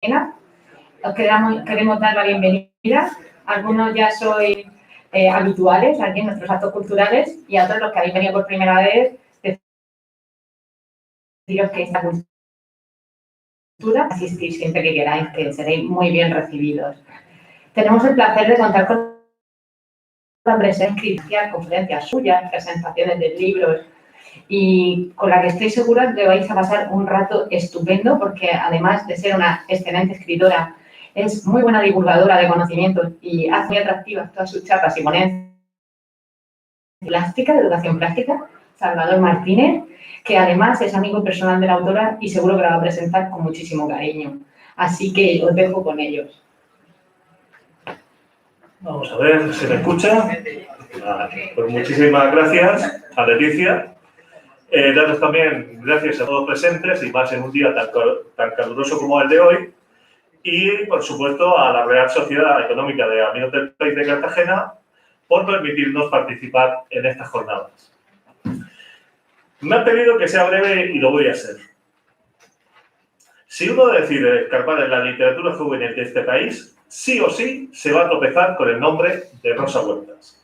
Os queremos dar la bienvenida. Algunos ya sois habituales aquí en nuestros actos culturales y a otros los que habéis venido por primera vez, deciros que esta cultura asistís siempre que queráis, que seréis muy bien recibidos. Tenemos el placer de contar con la presencia, conferencias suyas, presentaciones de libros y con la que estoy segura que vais a pasar un rato estupendo porque además de ser una excelente escritora, es muy buena divulgadora de conocimientos y hace muy atractivas todas sus charlas y ponencias de educación plástica, Salvador Martínez, que además es amigo personal de la autora y seguro que la va a presentar con muchísimo cariño. Así que os dejo con ellos. Vamos a ver, ¿se me escucha? Pues muchísimas gracias a Leticia. Daros también gracias a todos presentes y más en un día tan caluroso como el de hoy. Y, por supuesto, a la Real Sociedad Económica de Amigos del País de Cartagena por permitirnos participar en estas jornadas. Me han pedido que sea breve y lo voy a hacer. Si uno decide escarpar en la literatura juvenil de este país, sí o sí se va a tropezar con el nombre de Rosa Huertas.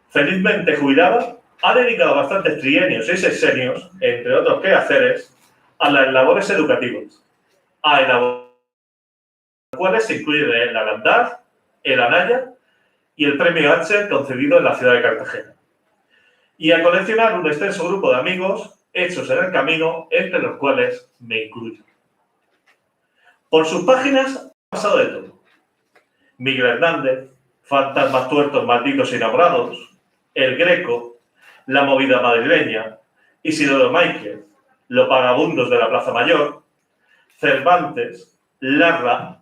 Felizmente jubilada, ha dedicado bastantes trienios y sexenios, entre otros quehaceres, a las labores educativas, a elaborar las cuales se incluyen el Agandaz, el Anaya y el Premio H concedido en la ciudad de Cartagena, y a coleccionar un extenso grupo de amigos hechos en el camino, entre los cuales me incluyo. Por sus páginas ha pasado de todo. Miguel Hernández, Fantasmas tuertos, malditos y enamorados, El Greco, La movida madrileña, Isidoro Máiquez, Los vagabundos de la Plaza Mayor, Cervantes, Larra,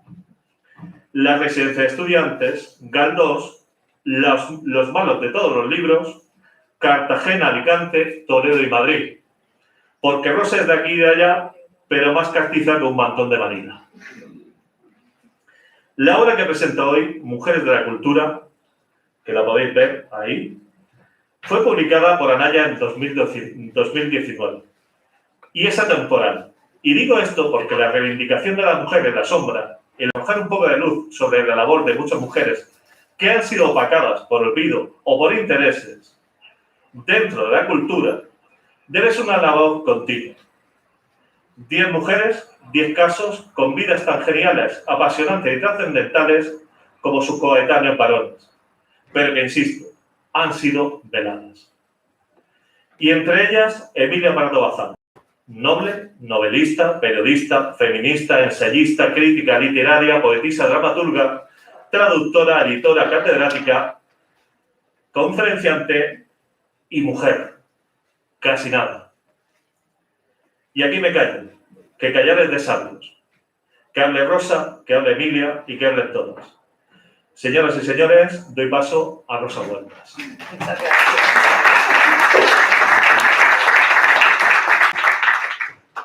La residencia de estudiantes, Galdós, los malos de todos los libros, Cartagena, Alicante, Toledo y Madrid. Porque Rosa es de aquí y de allá, pero más castiza que un mantón de Manila. La obra que presento hoy, Mujeres de la Cultura, que la podéis ver ahí, fue publicada por Anaya en 2019 y es atemporal. Y digo esto porque la reivindicación de la mujer en la sombra, el arrojar un poco de luz sobre la labor de muchas mujeres que han sido opacadas por olvido o por intereses dentro de la cultura, debe ser una labor continua. 10 mujeres, 10 casos, con vidas tan geniales, apasionantes y trascendentales como sus coetáneos varones, pero que, insisto, han sido veladas. Y entre ellas, Emilia Pardo Bazán, noble, novelista, periodista, feminista, ensayista, crítica literaria, poetisa, dramaturga, traductora, editora, catedrática, conferenciante y mujer. Casi nada. Y aquí me callo, que callar es de sabios. Que hable Rosa, que hable Emilia y que hablen todas. Señoras y señores, doy paso a Rosa Huertas. Muchas gracias.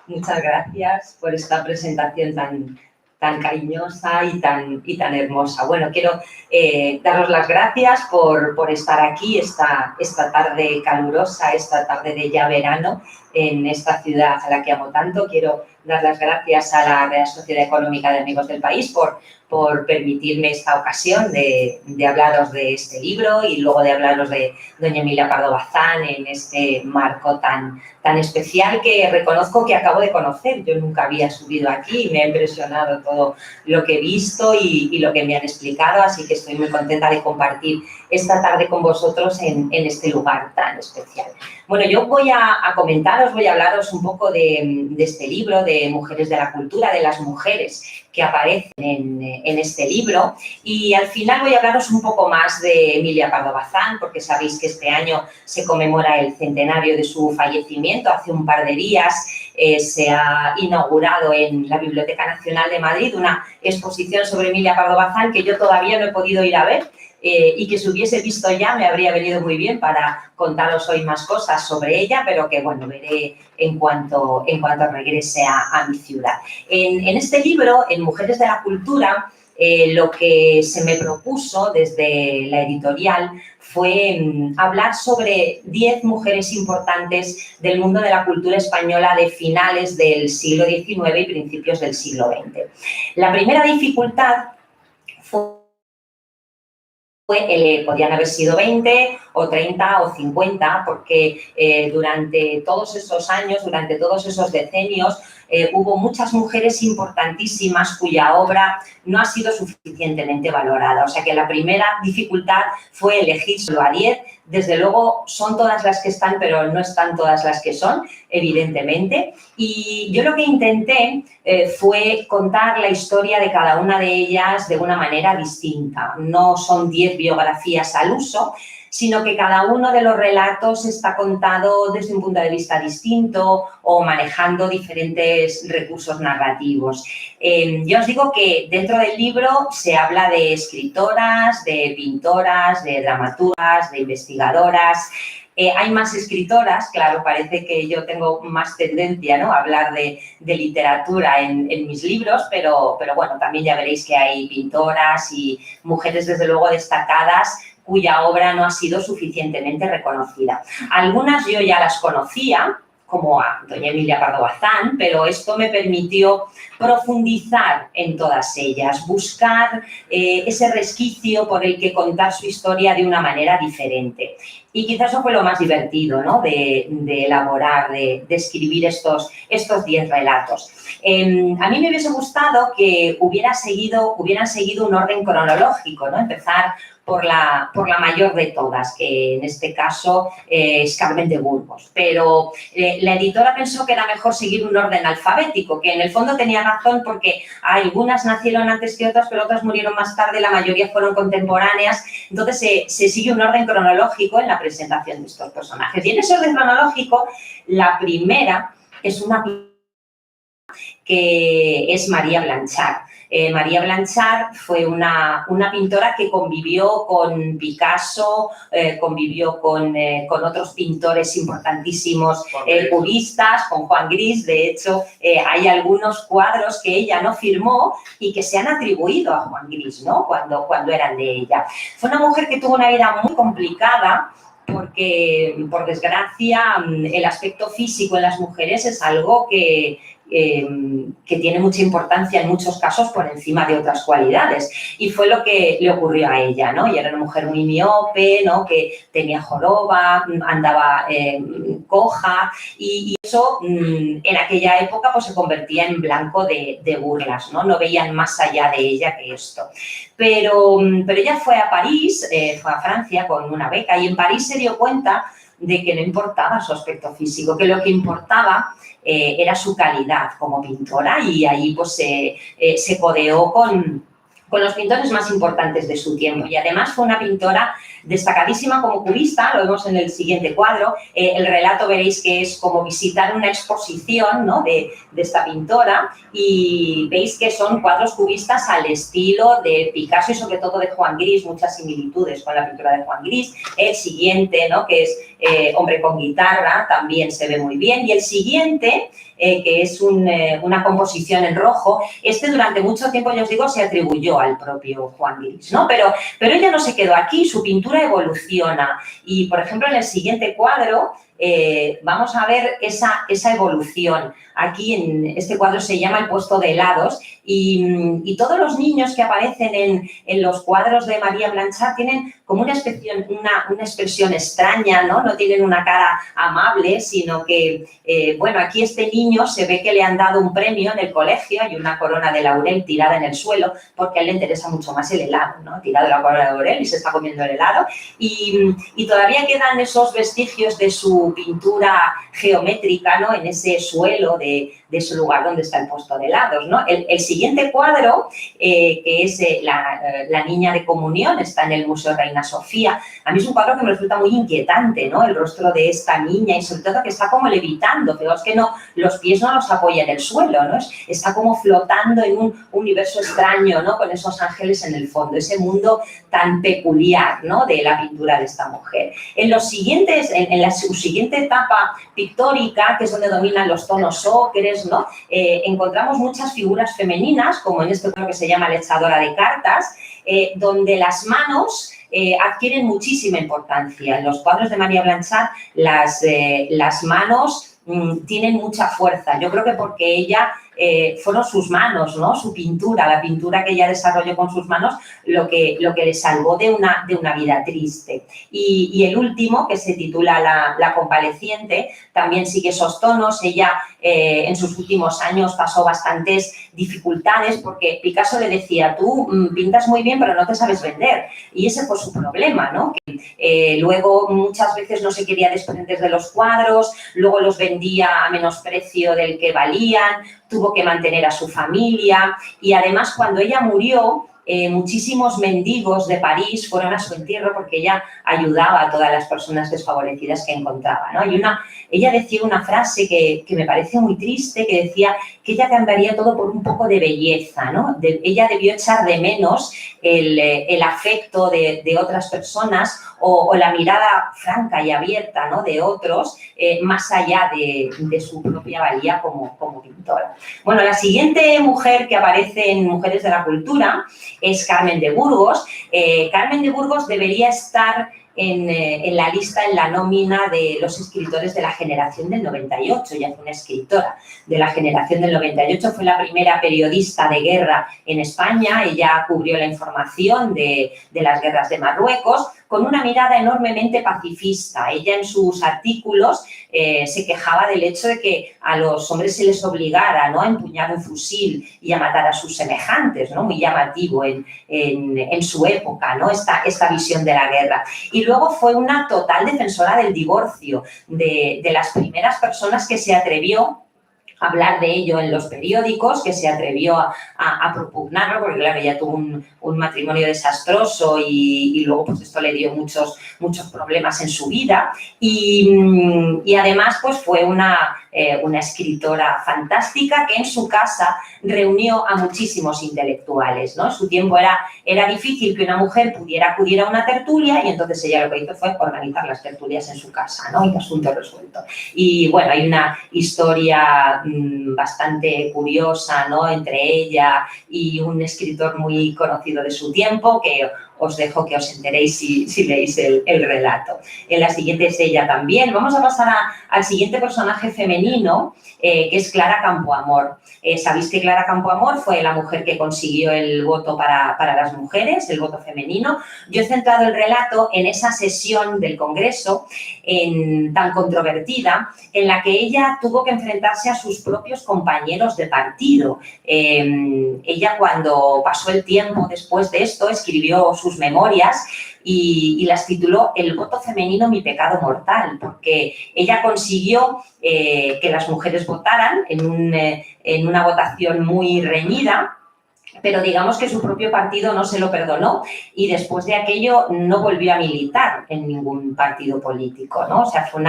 Muchas gracias por esta presentación tan cariñosa y tan hermosa. Bueno, quiero daros las gracias por estar aquí esta tarde calurosa, esta tarde de ya verano, en esta ciudad a la que amo tanto. Quiero dar las gracias a la Real Sociedad Económica de Amigos del País por permitirme esta ocasión de hablaros de este libro y luego de hablaros de doña Emilia Pardo Bazán en este marco tan especial que reconozco que acabo de conocer. Yo nunca había subido aquí y me ha impresionado todo lo que he visto y lo que me han explicado, así que estoy muy contenta de compartir esta tarde con vosotros en este lugar tan especial. Bueno, yo voy a comentaros, voy a hablaros un poco de este libro, de Mujeres de la Cultura, de las mujeres que aparecen en este libro, y al final voy a hablaros un poco más de Emilia Pardo Bazán, porque sabéis que este año se conmemora el centenario de su fallecimiento. Hace un par de días se ha inaugurado en la Biblioteca Nacional de Madrid una exposición sobre Emilia Pardo Bazán que yo todavía no he podido ir a ver, y que si hubiese visto ya me habría venido muy bien para contaros hoy más cosas sobre ella, pero que bueno, veré en cuanto regrese a mi ciudad. En este libro, en Mujeres de la Cultura, lo que se me propuso desde la editorial fue hablar sobre 10 mujeres importantes del mundo de la cultura española de finales del siglo XIX y principios del siglo XX. La primera dificultad podían haber sido 20 o 30 o 50, porque durante todos esos años, durante todos esos decenios, hubo muchas mujeres importantísimas cuya obra no ha sido suficientemente valorada. O sea que la primera dificultad fue elegir solo a 10. Desde luego son todas las que están, pero no están todas las que son, evidentemente. Y yo lo que intenté fue contar la historia de cada una de ellas de una manera distinta. No son 10 biografías al uso, sino que cada uno de los relatos está contado desde un punto de vista distinto o manejando diferentes recursos narrativos. Yo os digo que dentro del libro se habla de escritoras, de pintoras, de dramaturgas, de investigadoras. Hay más escritoras, claro, parece que yo tengo más tendencia, ¿no?, a hablar de literatura en mis libros, pero bueno, también ya veréis que hay pintoras y mujeres, desde luego, destacadas cuya obra no ha sido suficientemente reconocida. Algunas yo ya las conocía, como a doña Emilia Pardo Bazán, pero esto me permitió profundizar en todas ellas, buscar ese resquicio por el que contar su historia de una manera diferente. Y quizás eso fue lo más divertido, ¿no?, de elaborar, de escribir estos 10 relatos. A mí me hubiese gustado que hubieran seguido un orden cronológico, ¿no?, empezar por la mayor de todas, que en este caso es Carmen de Burgos. Pero la editora pensó que era mejor seguir un orden alfabético, que en el fondo tenía razón porque algunas nacieron antes que otras, pero otras murieron más tarde, la mayoría fueron contemporáneas. Entonces se sigue un orden cronológico en la presentación de estos personajes. Y en ese orden cronológico, la primera es una que es María Blanchard. María Blanchard fue una pintora que convivió con Picasso, convivió con otros pintores importantísimos cubistas, con Juan Gris. De hecho, hay algunos cuadros que ella no firmó y que se han atribuido a Juan Gris, ¿no?, cuando eran de ella. Fue una mujer que tuvo una vida muy complicada, porque, por desgracia, el aspecto físico en las mujeres es algo que tiene mucha importancia en muchos casos por encima de otras cualidades. Y fue lo que le ocurrió a ella, ¿no? Ella era una mujer muy miope, ¿no?, que tenía joroba, andaba coja, y eso en aquella época pues se convertía en blanco de burlas, ¿no? No veían más allá de ella que esto. Pero ella fue a París, fue a Francia con una beca, y en París se dio cuenta de que no importaba su aspecto físico, que lo que importaba era su calidad como pintora, y ahí pues se codeó con los pintores más importantes de su tiempo. Y además fue una pintora destacadísima como cubista, lo vemos en el siguiente cuadro. El relato veréis que es como visitar una exposición, ¿no?, de esta pintora, y veis que son cuadros cubistas al estilo de Picasso y sobre todo de Juan Gris, muchas similitudes con la pintura de Juan Gris. El siguiente, ¿no?, que es Hombre con guitarra, también se ve muy bien. Y el siguiente, que es una composición en rojo, durante mucho tiempo, yo os digo, se atribuyó al propio Juan Gris, ¿no? Pero ella no se quedó aquí, su pintura evoluciona. Y, por ejemplo, en el siguiente cuadro vamos a ver esa evolución. Aquí en este cuadro se llama El puesto de helados, y todos los niños que aparecen en los cuadros de María Blanchard tienen como una expresión extraña, ¿no? No tienen una cara amable, sino que, bueno, aquí este niño se ve que le han dado un premio en el colegio, hay una corona de laurel tirada en el suelo, porque a él le interesa mucho más el helado, ¿no? Ha tirado la corona de laurel y se está comiendo el helado, y todavía quedan esos vestigios de su pintura geométrica, ¿no?, en ese suelo de ese lugar donde está el puesto de helados, ¿no? El siguiente cuadro, que es la niña de comunión, está en el Museo Reina Sofía. A mí es un cuadro que me resulta muy inquietante, ¿no?, el rostro de esta niña, y sobre todo que está como levitando. Fijaos que los pies no los apoya en el suelo, ¿no? Está como flotando en un universo extraño, ¿no?, con esos ángeles en el fondo, ese mundo tan peculiar, ¿no?, de la pintura de esta mujer. En su siguiente etapa pictórica, que es donde dominan los tonos ocres, mujeres, ¿no? Encontramos muchas figuras femeninas, como en este cuadro que se llama La echadora de cartas, donde las manos adquieren muchísima importancia. En los cuadros de María Blanchard las manos tienen mucha fuerza. Yo creo que porque ella fueron sus manos, ¿no? Su pintura, la pintura que ella desarrolló con sus manos, lo que le salvó de una vida triste. Y el último, que se titula La convaleciente, también sigue esos tonos. Ella en sus últimos años pasó bastantes dificultades porque Picasso le decía, tú pintas muy bien pero no te sabes vender. Y ese fue su problema, ¿no? Que, luego muchas veces no se quería desprender de los cuadros, luego los vendía a menos precio del que valían, tuvo que mantener a su familia y además cuando ella murió, muchísimos mendigos de París fueron a su entierro porque ella ayudaba a todas las personas desfavorecidas que encontraba, ¿no? Y ella decía una frase que me parece muy triste, que decía que ella cambiaría todo por un poco de belleza, ¿no? Ella debió echar de menos el afecto de otras personas o la mirada franca y abierta, ¿no? De otros, más allá de su propia valía como pintora. Bueno, la siguiente mujer que aparece en Mujeres de la Cultura es Carmen de Burgos. Carmen de Burgos debería estar en la lista, en la nómina de los escritores de la generación del 98. Ella fue una escritora de la generación del 98, fue la primera periodista de guerra en España. Ella cubrió la información de las guerras de Marruecos con una mirada enormemente pacifista. Ella en sus artículos se quejaba del hecho de que a los hombres se les obligara, ¿no?, a empuñar un fusil y a matar a sus semejantes, ¿no? Muy llamativo en su época, ¿no? Esta visión de la guerra. Y luego fue una total defensora del divorcio, de las primeras personas que se atrevió a hablar de ello en los periódicos, que se atrevió a propugnarlo, porque claro, ella tuvo un matrimonio desastroso y luego pues esto le dio muchos problemas en su vida y además pues fue una escritora fantástica que en su casa reunió a muchísimos intelectuales, ¿no? En su tiempo era difícil que una mujer pudiera acudir a una tertulia y entonces ella lo que hizo fue organizar las tertulias en su casa, ¿no? Y asunto resuelto. Y bueno, hay una historia bastante curiosa, ¿no?, entre ella y un escritor muy conocido de su tiempo que os dejo que os enteréis si leéis el relato. En la siguiente es ella también. Vamos a pasar al siguiente personaje femenino, que es Clara Campoamor. Sabéis que Clara Campoamor fue la mujer que consiguió el voto para las mujeres, el voto femenino. Yo he centrado el relato en esa sesión del Congreso tan controvertida, en la que ella tuvo que enfrentarse a sus propios compañeros de partido. Ella, cuando pasó el tiempo después de esto, escribió sus memorias y las tituló El voto femenino, mi pecado mortal, porque ella consiguió que las mujeres votaran en una votación muy reñida, pero digamos que su propio partido no se lo perdonó y después de aquello no volvió a militar en ningún partido político, ¿no? O sea, fue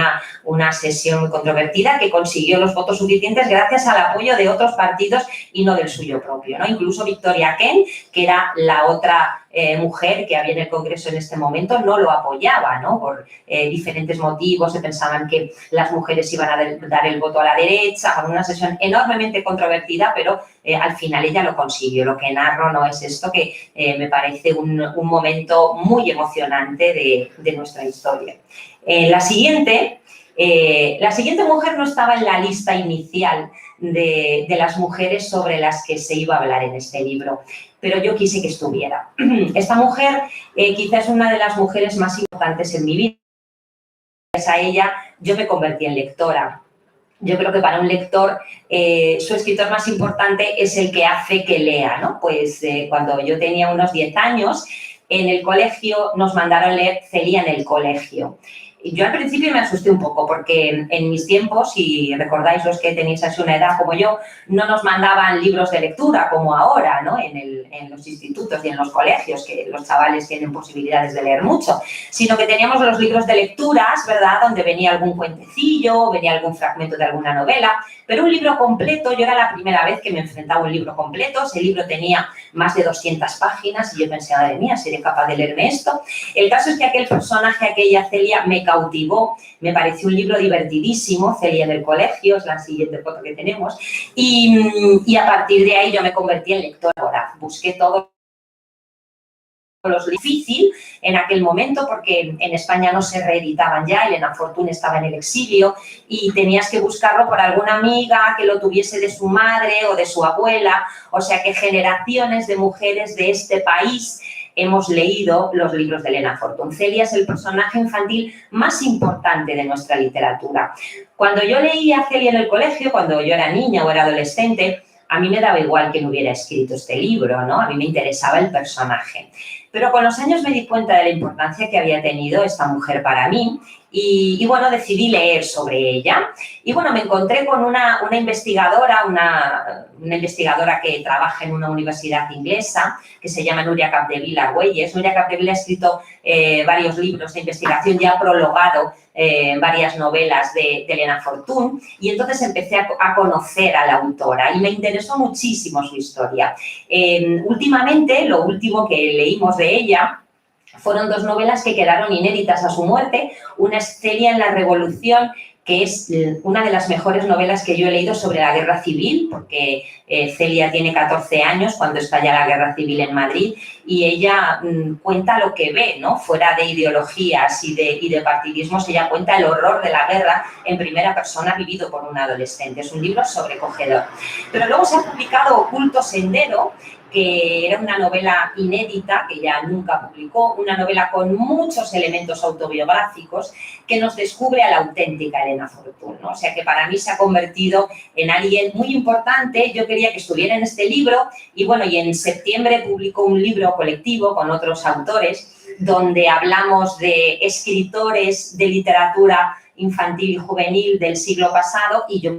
una sesión muy controvertida que consiguió los votos suficientes gracias al apoyo de otros partidos y no del suyo propio, ¿no? Incluso Victoria Kent, que era la otra mujer que había en el Congreso en este momento, no lo apoyaba, ¿no? Por diferentes motivos, se pensaban que las mujeres iban a dar el voto a la derecha, con una sesión enormemente controvertida, pero al final ella lo consiguió. Lo que narro no es esto, que me parece un momento muy emocionante de nuestra historia. La siguiente mujer no estaba en la lista inicial de las mujeres sobre las que se iba a hablar en este libro, pero yo quise que estuviera. Esta mujer quizás es una de las mujeres más importantes en mi vida. Gracias a ella yo me convertí en lectora. Yo creo que para un lector su escritor más importante es el que hace que lea, ¿no? Pues cuando yo tenía unos 10 años, en el colegio nos mandaron leer Celia en el colegio. Yo al principio me asusté un poco porque en mis tiempos, si recordáis los que tenéis así una edad como yo, no nos mandaban libros de lectura como ahora, ¿no? En los institutos y en los colegios, que los chavales tienen posibilidades de leer mucho, sino que teníamos los libros de lecturas, ¿verdad?, donde venía algún cuentecillo, venía algún fragmento de alguna novela, pero un libro completo, yo era la primera vez que me enfrentaba a un libro completo. Ese libro tenía más de 200 páginas y yo pensé, madre mía, ¿seré capaz de leerme esto? El caso es que aquel personaje, aquella Celia, me cautivó, me pareció un libro divertidísimo, Celia en el colegio, es la siguiente foto que tenemos, y a partir de ahí yo me convertí en lectora voraz. Busqué todo difícil en aquel momento porque en España no se reeditaban ya, Elena Fortún estaba en el exilio y tenías que buscarlo por alguna amiga que lo tuviese de su madre o de su abuela, o sea que generaciones de mujeres de este país hemos leído los libros de Elena Fortún. Celia es el personaje infantil más importante de nuestra literatura. Cuando yo leía a Celia en el colegio, cuando yo era niña o era adolescente, a mí me daba igual que no hubiera escrito este libro, ¿no? A mí me interesaba el personaje. Pero con los años me di cuenta de la importancia que había tenido esta mujer para mí y bueno, decidí leer sobre ella. Y bueno, me encontré con una investigadora, una investigadora que trabaja en una universidad inglesa, que se llama Núria Capdevila Argüelles. Núria Capdevila ha escrito varios libros de investigación y ha prologado varias novelas de Elena Fortún y entonces empecé a conocer a la autora y me interesó muchísimo su historia. Últimamente, lo último que leímos de ella fueron dos novelas que quedaron inéditas a su muerte. Una es Celia en la Revolución, que es una de las mejores novelas que yo he leído sobre la guerra civil, porque Celia tiene 14 años cuando estalla la guerra civil en Madrid y ella cuenta lo que ve, ¿no? Fuera de ideologías y de partidismos, ella cuenta el horror de la guerra en primera persona vivido por un adolescente. Es un libro sobrecogedor. Pero luego se ha publicado Oculto Sendero, que era una novela inédita, que ya nunca publicó, una novela con muchos elementos autobiográficos que nos descubre a la auténtica Elena Fortún, ¿no? O sea que para mí se ha convertido en alguien muy importante. Yo quería que estuviera en este libro y bueno, y en septiembre publicó un libro colectivo con otros autores donde hablamos de escritores de literatura infantil y juvenil del siglo pasado y yo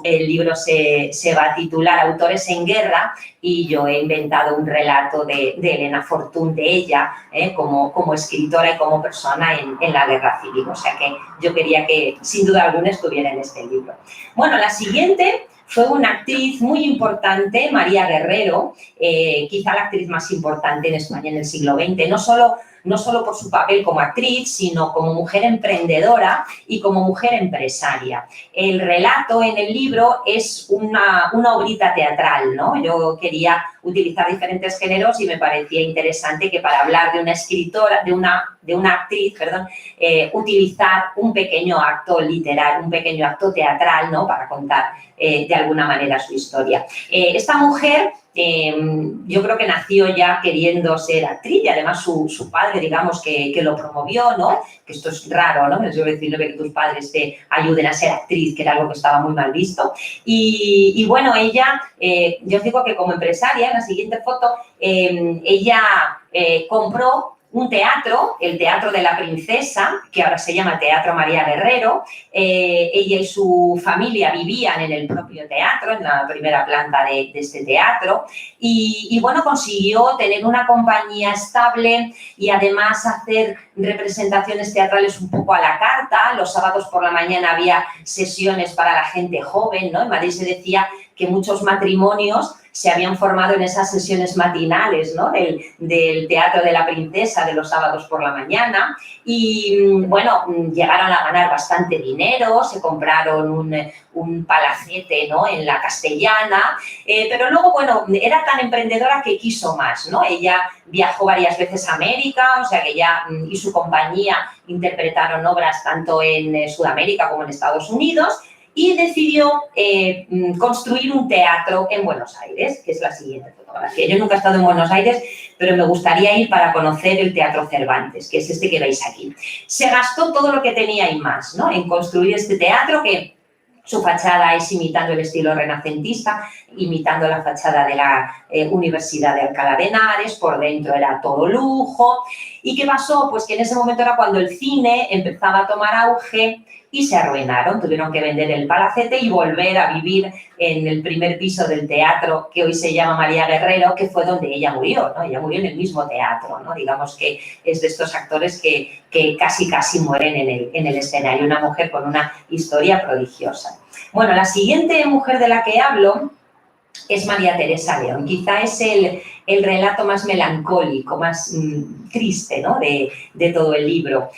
el libro se va a titular Autores en Guerra y yo he inventado un relato de Elena Fortún, de ella, como escritora y como persona en la guerra civil. O sea que yo quería que, sin duda alguna, estuviera en este libro. Bueno, la siguiente fue una actriz muy importante, María Guerrero, quizá la actriz más importante en España en el siglo XX, no solo por su papel como actriz, sino como mujer emprendedora y como mujer empresaria. El relato en el libro es una obrita teatral, ¿no? Yo quería utilizar diferentes géneros y me parecía interesante que para hablar de una escritora, de una actriz, perdón, utilizar un pequeño acto literario, un pequeño acto teatral, ¿no? Para contar de alguna manera su historia. Esta mujer yo creo que nació ya queriendo ser actriz y además su padre, digamos, que lo promovió, ¿no? Que esto es raro, ¿no? Es decir, que tus padres te ayuden a ser actriz, que era algo que estaba muy mal visto. Y bueno, ella, yo os digo que como empresaria, en la siguiente foto, ella compró un teatro, el Teatro de la Princesa, que ahora se llama Teatro María Guerrero. Ella y su familia vivían en el propio teatro, en la primera planta de este teatro. Y bueno, consiguió tener una compañía estable y además hacer representaciones teatrales un poco a la carta. Los sábados por la mañana había sesiones para la gente joven, ¿no? En Madrid se decía que muchos matrimonios se habían formado en esas sesiones matinales, ¿no? del Teatro de la Princesa de los sábados por la mañana y, bueno, llegaron a ganar bastante dinero, se compraron un palacete, ¿no? En la Castellana, pero luego, bueno, era tan emprendedora que quiso más, ¿no? Ella viajó varias veces a América, o sea que ella y su compañía interpretaron obras tanto en Sudamérica como en Estados Unidos, y decidió construir un teatro en Buenos Aires, que es la siguiente fotografía. Yo nunca he estado en Buenos Aires, pero me gustaría ir para conocer el Teatro Cervantes, que es este que veis aquí. Se gastó todo lo que tenía y más, ¿no? En construir este teatro que su fachada es imitando el estilo renacentista, imitando la fachada de la Universidad de Alcalá de Henares, por dentro era todo lujo. ¿Y qué pasó? Pues que en ese momento era cuando el cine empezaba a tomar auge y se arruinaron, tuvieron que vender el palacete y volver a vivir en el primer piso del teatro que hoy se llama María Guerrero, que fue donde ella murió, ¿no? Ella murió en el mismo teatro, ¿no? Digamos que es de estos actores que casi mueren en el escenario, una mujer con una historia prodigiosa. Bueno, la siguiente mujer de la que hablo es María Teresa León. Quizá es el relato más melancólico, más triste, ¿no?, de todo el libro.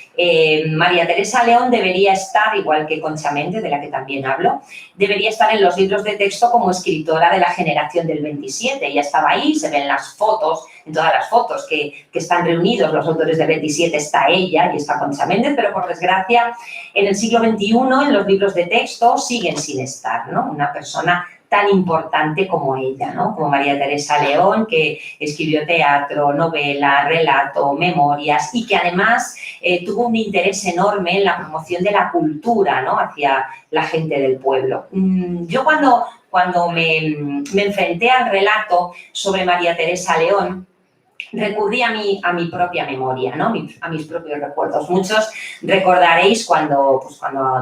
María Teresa León debería estar, igual que Concha Méndez, de la que también hablo, debería estar en los libros de texto como escritora de la generación del 27. Ella estaba ahí, se ven las fotos, en todas las fotos que están reunidos los autores del 27 está ella y está Concha Méndez, pero por desgracia en el siglo XXI en los libros de texto siguen sin estar, ¿no?, una persona tan importante como ella, ¿no?, como María Teresa León, que escribió teatro, novela, relato, memorias y que además tuvo un interés enorme en la promoción de la cultura, ¿no?, hacia la gente del pueblo. Yo cuando me enfrenté al relato sobre María Teresa León, recurrí a mi propia memoria, ¿no?, a mis propios recuerdos. Muchos recordaréis cuando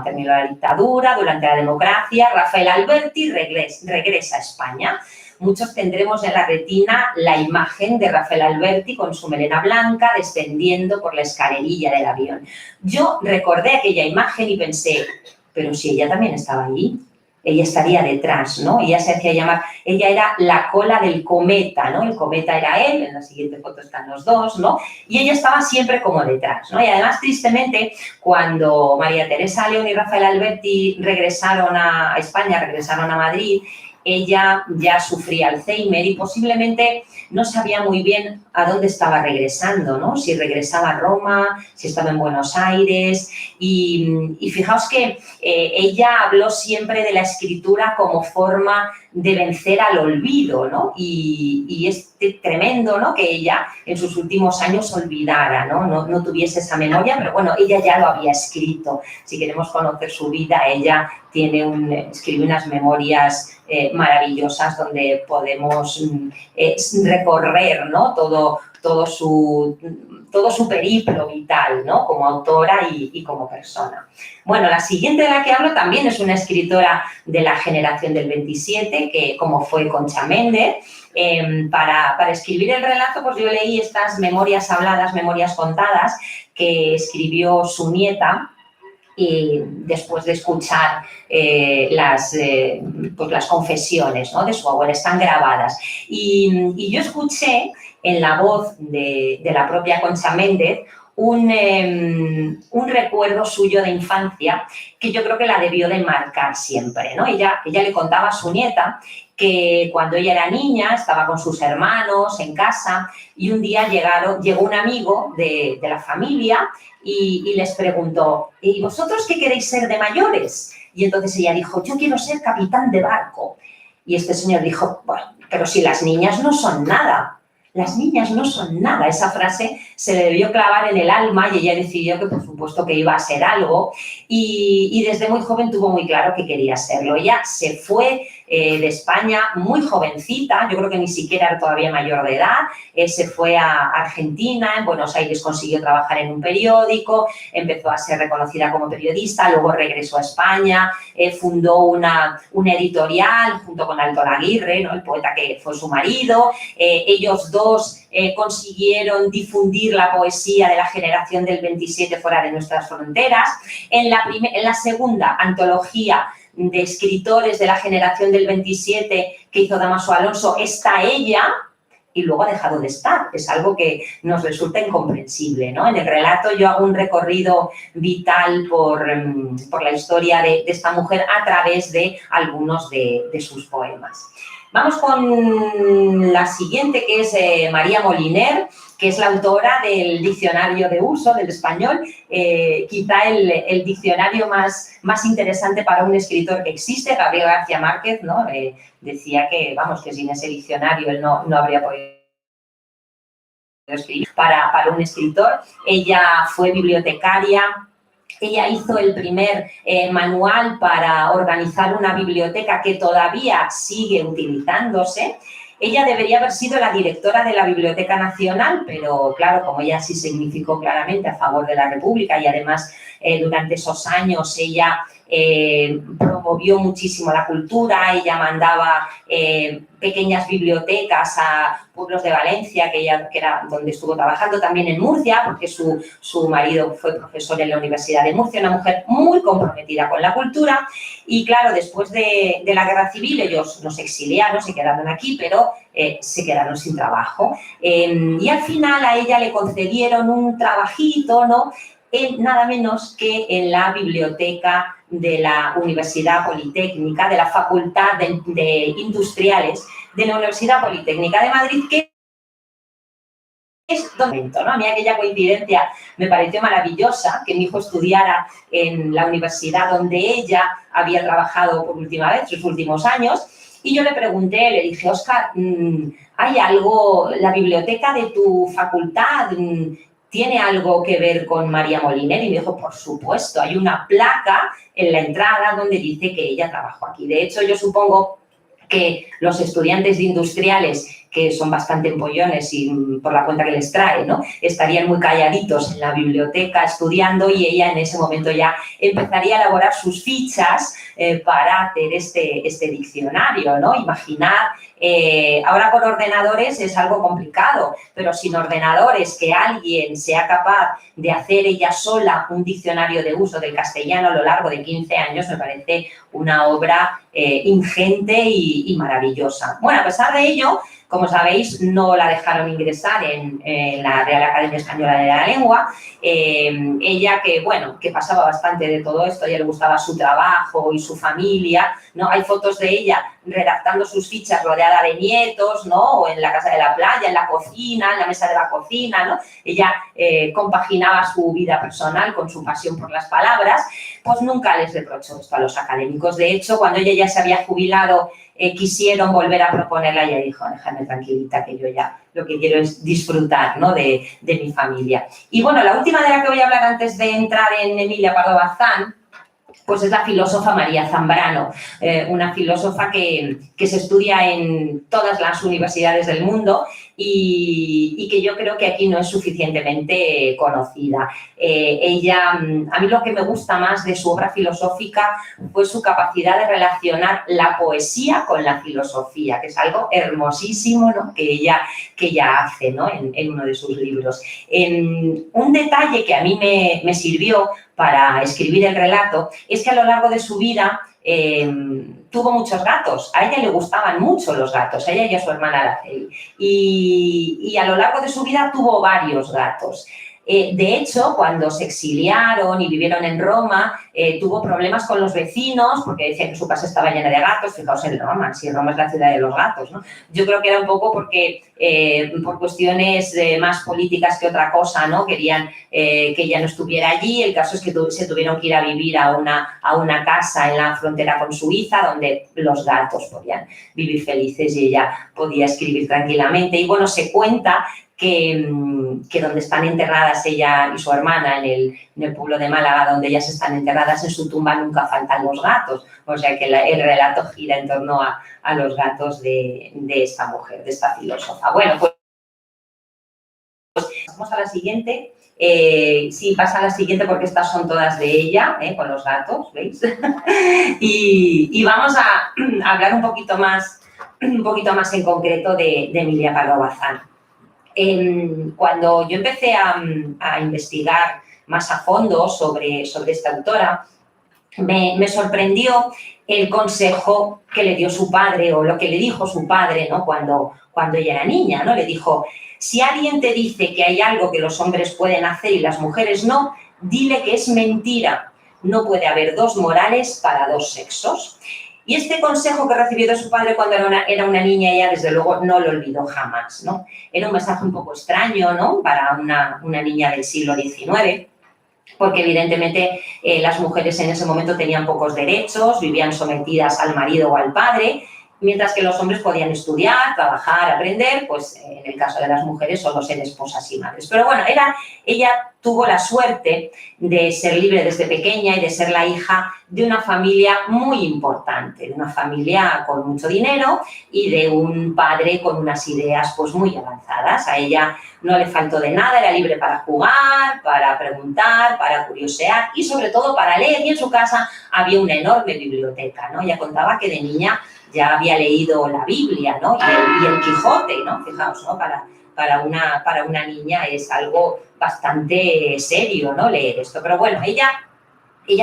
terminó la dictadura, durante la democracia, Rafael Alberti regresa a España. Muchos tendremos en la retina la imagen de Rafael Alberti con su melena blanca descendiendo por la escalerilla del avión. Yo recordé aquella imagen y pensé, pero si ella también estaba allí, ella estaría detrás, ¿no? Ella se hacía llamar, ella era la cola del cometa, ¿no? El cometa era él, en la siguiente foto están los dos, ¿no? Y ella estaba siempre como detrás, ¿no? Y además, tristemente, cuando María Teresa León y Rafael Alberti regresaron a España, regresaron a Madrid, ella ya sufría Alzheimer y posiblemente no sabía muy bien a dónde estaba regresando, ¿no? Si regresaba a Roma, si estaba en Buenos Aires. Y fijaos que ella habló siempre de la escritura como forma de vencer al olvido, ¿no? Y es tremendo, ¿no?, que ella en sus últimos años olvidara, ¿no? No tuviese esa memoria, pero bueno, ella ya lo había escrito. Si queremos conocer su vida, ella escribe unas memorias maravillosas donde podemos recorrer, ¿no?, todo su periplo vital, ¿no?, como autora y como persona. Bueno, la siguiente de la que hablo también es una escritora de la generación del 27, que como fue Concha Méndez. Para escribir el relato, pues yo leí estas memorias habladas, memorias contadas, que escribió su nieta, y después de escuchar las confesiones, ¿no?, de su abuela, están grabadas. Y yo escuché en la voz de la propia Concha Méndez un recuerdo suyo de infancia que yo creo que la debió de marcar siempre, ¿no? Ella le contaba a su nieta que cuando ella era niña estaba con sus hermanos en casa y un día llegó un amigo de la familia y les preguntó, ¿y vosotros qué queréis ser de mayores? Y entonces ella dijo, yo quiero ser capitán de barco. Y este señor dijo, bueno, pero si las niñas no son nada. Las niñas no son nada. Esa frase se le debió clavar en el alma y ella decidió que, por supuesto, que iba a ser algo y desde muy joven tuvo muy claro que quería serlo. Ella se fue de España muy jovencita, yo creo que ni siquiera era todavía mayor de edad, se fue a Argentina, en Buenos Aires consiguió trabajar en un periódico, empezó a ser reconocida como periodista, luego regresó a España, fundó una editorial junto con Alto Laguirre, ¿no?, el poeta que fue su marido. Ellos dos consiguieron difundir la poesía de la generación del 27 fuera de nuestras fronteras. En la segunda antología de escritores de la generación del 27 que hizo Dámaso Alonso está ella y luego ha dejado de estar. Es algo que nos resulta incomprensible, ¿no? En el relato yo hago un recorrido vital por la historia de esta mujer a través de algunos de sus poemas. Vamos con la siguiente, que es María Moliner, que es la autora del diccionario de uso del español, quizá el diccionario más interesante para un escritor que existe. Gabriel García Márquez, ¿no?, decía que sin ese diccionario él no habría podido escribir. Para un escritor, ella fue bibliotecaria. Ella hizo el primer manual para organizar una biblioteca que todavía sigue utilizándose. Ella debería haber sido la directora de la Biblioteca Nacional, pero claro, como ella sí significó claramente a favor de la República y además durante esos años ella promovió muchísimo la cultura, ella mandaba pequeñas bibliotecas a pueblos de Valencia, que era donde estuvo trabajando, también en Murcia, porque su marido fue profesor en la Universidad de Murcia, una mujer muy comprometida con la cultura. Y claro, después de la Guerra Civil ellos no se exiliaron, se quedaron aquí, pero se quedaron sin trabajo. Y al final a ella le concedieron un trabajito, ¿no?, nada menos que en la biblioteca de la Universidad Politécnica, de la Facultad de Industriales de la Universidad Politécnica de Madrid, que es donde, ¿no? A mí aquella coincidencia me pareció maravillosa, que mi hijo estudiara en la universidad donde ella había trabajado por última vez, sus últimos años, y yo le pregunté, le dije, Óscar, ¿hay algo, la biblioteca de tu facultad tiene algo que ver con María Moliner? Y me dijo, por supuesto, hay una placa en la entrada donde dice que ella trabajó aquí. De hecho, yo supongo que los estudiantes de industriales, que son bastante empollones y por la cuenta que les trae, ¿no?, estarían muy calladitos en la biblioteca estudiando, y ella en ese momento ya empezaría a elaborar sus fichas para hacer este diccionario, ¿no? Imaginad, ahora con ordenadores es algo complicado, pero sin ordenadores, que alguien sea capaz de hacer ella sola un diccionario de uso del castellano a lo largo de 15 años, me parece una obra ingente y maravillosa. Bueno, a pesar de ello, como sabéis, no la dejaron ingresar en la Real Academia Española de la Lengua. Ella, que pasaba bastante de todo esto, a ella le gustaba su trabajo y su familia, ¿no? Hay fotos de ella redactando sus fichas rodeada de nietos, ¿no?, o en la casa de la playa, en la cocina, en la mesa de la cocina, ¿no? Ella compaginaba su vida personal con su pasión por las palabras. Pues nunca les reprochó esto a los académicos. De hecho, cuando ella ya se había jubilado, quisieron volver a proponerla, y ella dijo, déjame tranquilita, que yo ya lo que quiero es disfrutar, ¿no?, de mi familia. Y bueno, la última de la que voy a hablar antes de entrar en Emilia Pardo Bazán, pues es la filósofa María Zambrano, una filósofa que se estudia en todas las universidades del mundo y que yo creo que aquí no es suficientemente conocida. Ella, a mí lo que me gusta más de su obra filosófica fue su capacidad de relacionar la poesía con la filosofía, que es algo hermosísimo, ¿no?, que ella hace, ¿no?, en uno de sus libros. Un detalle que a mí me sirvió para escribir el relato es que a lo largo de su vida tuvo muchos gatos. A ella le gustaban mucho los gatos, a ella y a su hermana Araceli. Y a lo largo de su vida tuvo varios gatos. De hecho, cuando se exiliaron y vivieron en Roma, tuvo problemas con los vecinos porque decían que su casa estaba llena de gatos. Fijaos en Roma, si Roma es la ciudad de los gatos, ¿no? Yo creo que era un poco porque, por cuestiones más políticas que otra cosa, ¿no?, querían que ella no estuviera allí. El caso es que se tuvieron que ir a vivir a una casa en la frontera con Suiza, donde los gatos podían vivir felices y ella podía escribir tranquilamente. Y bueno, se cuenta que donde están enterradas ella y su hermana, en el pueblo de Málaga, donde ellas están enterradas, en su tumba nunca faltan los gatos. O sea que el relato gira en torno a los gatos de esta mujer, de esta filósofa. Bueno, pues pasamos a la siguiente. Sí, pasa a la siguiente porque estas son todas de ella, con los gatos, ¿veis? y vamos a hablar un poquito más en concreto de Emilia Pardo Bazán. Cuando yo empecé a investigar más a fondo sobre esta autora, me sorprendió el consejo que le dio su padre, o lo que le dijo su padre, ¿no?, cuando ella era niña, ¿no? Le dijo, si alguien te dice que hay algo que los hombres pueden hacer y las mujeres no, dile que es mentira. No puede haber dos morales para dos sexos. Y este consejo que recibió de su padre cuando era una niña, ella desde luego no lo olvidó jamás, ¿no? Era un mensaje un poco extraño, ¿no?, para una niña del siglo XIX, porque evidentemente las mujeres en ese momento tenían pocos derechos, vivían sometidas al marido o al padre, Mientras que los hombres podían estudiar, trabajar, aprender, pues en el caso de las mujeres solo ser esposas y madres. Pero bueno, ella tuvo la suerte de ser libre desde pequeña y de ser la hija de una familia muy importante, de una familia con mucho dinero y de un padre con unas ideas pues muy avanzadas. A ella no le faltó de nada, era libre para jugar, para preguntar, para curiosear y sobre todo para leer. Y en su casa había una enorme biblioteca, ¿no? Ella contaba que de niña ya había leído la Biblia, ¿no? Y el Quijote, ¿no? Fijaos, ¿no? Para una niña es algo bastante serio, ¿no? Leer esto. Pero bueno, ella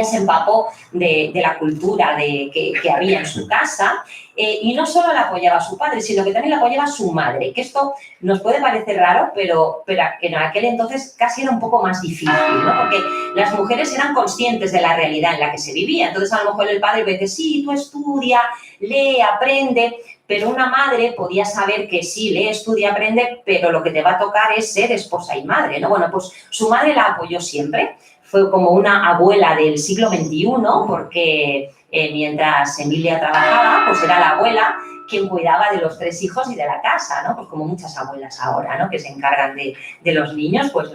se empapó de la cultura que había en su casa y no solo la apoyaba su padre, sino que también la apoyaba su madre, que esto nos puede parecer raro, pero en aquel entonces casi era un poco más difícil, ¿no? Porque las mujeres eran conscientes de la realidad en la que se vivía. Entonces, a lo mejor el padre dice, sí, tú estudia, lee, aprende, pero una madre podía saber que sí, lee, estudia, aprende, pero lo que te va a tocar es ser esposa y madre, ¿no? Bueno, pues su madre la apoyó siempre. Fue como una abuela del siglo XXI, porque mientras Emilia trabajaba, pues era la abuela quien cuidaba de los 3 hijos y de la casa, ¿no? Pues como muchas abuelas ahora, ¿no? Que se encargan de los niños, pues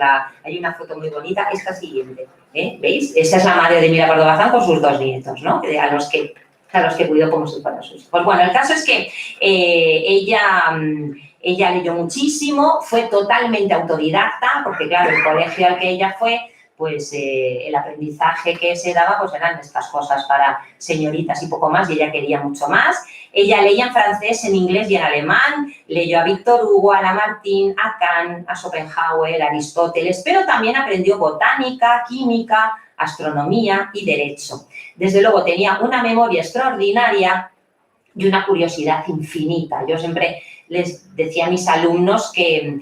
hay una foto muy bonita, esta siguiente, ¿veis? Esa es la madre de Emilia Pardo Bazán con sus 2 nietos, ¿no? A los que cuidó como si fueran sus hijos. Pues bueno, el caso es que ella leyó muchísimo, fue totalmente autodidacta, porque claro, el colegio al que ella fue, pues el aprendizaje que se daba pues eran estas cosas para señoritas y poco más, y ella quería mucho más. Ella leía en francés, en inglés y en alemán, leyó a Víctor Hugo, a Lamartine, a Kant, a Schopenhauer, a Aristóteles, pero también aprendió botánica, química, astronomía y derecho. Desde luego tenía una memoria extraordinaria y una curiosidad infinita. Yo siempre les decía a mis alumnos que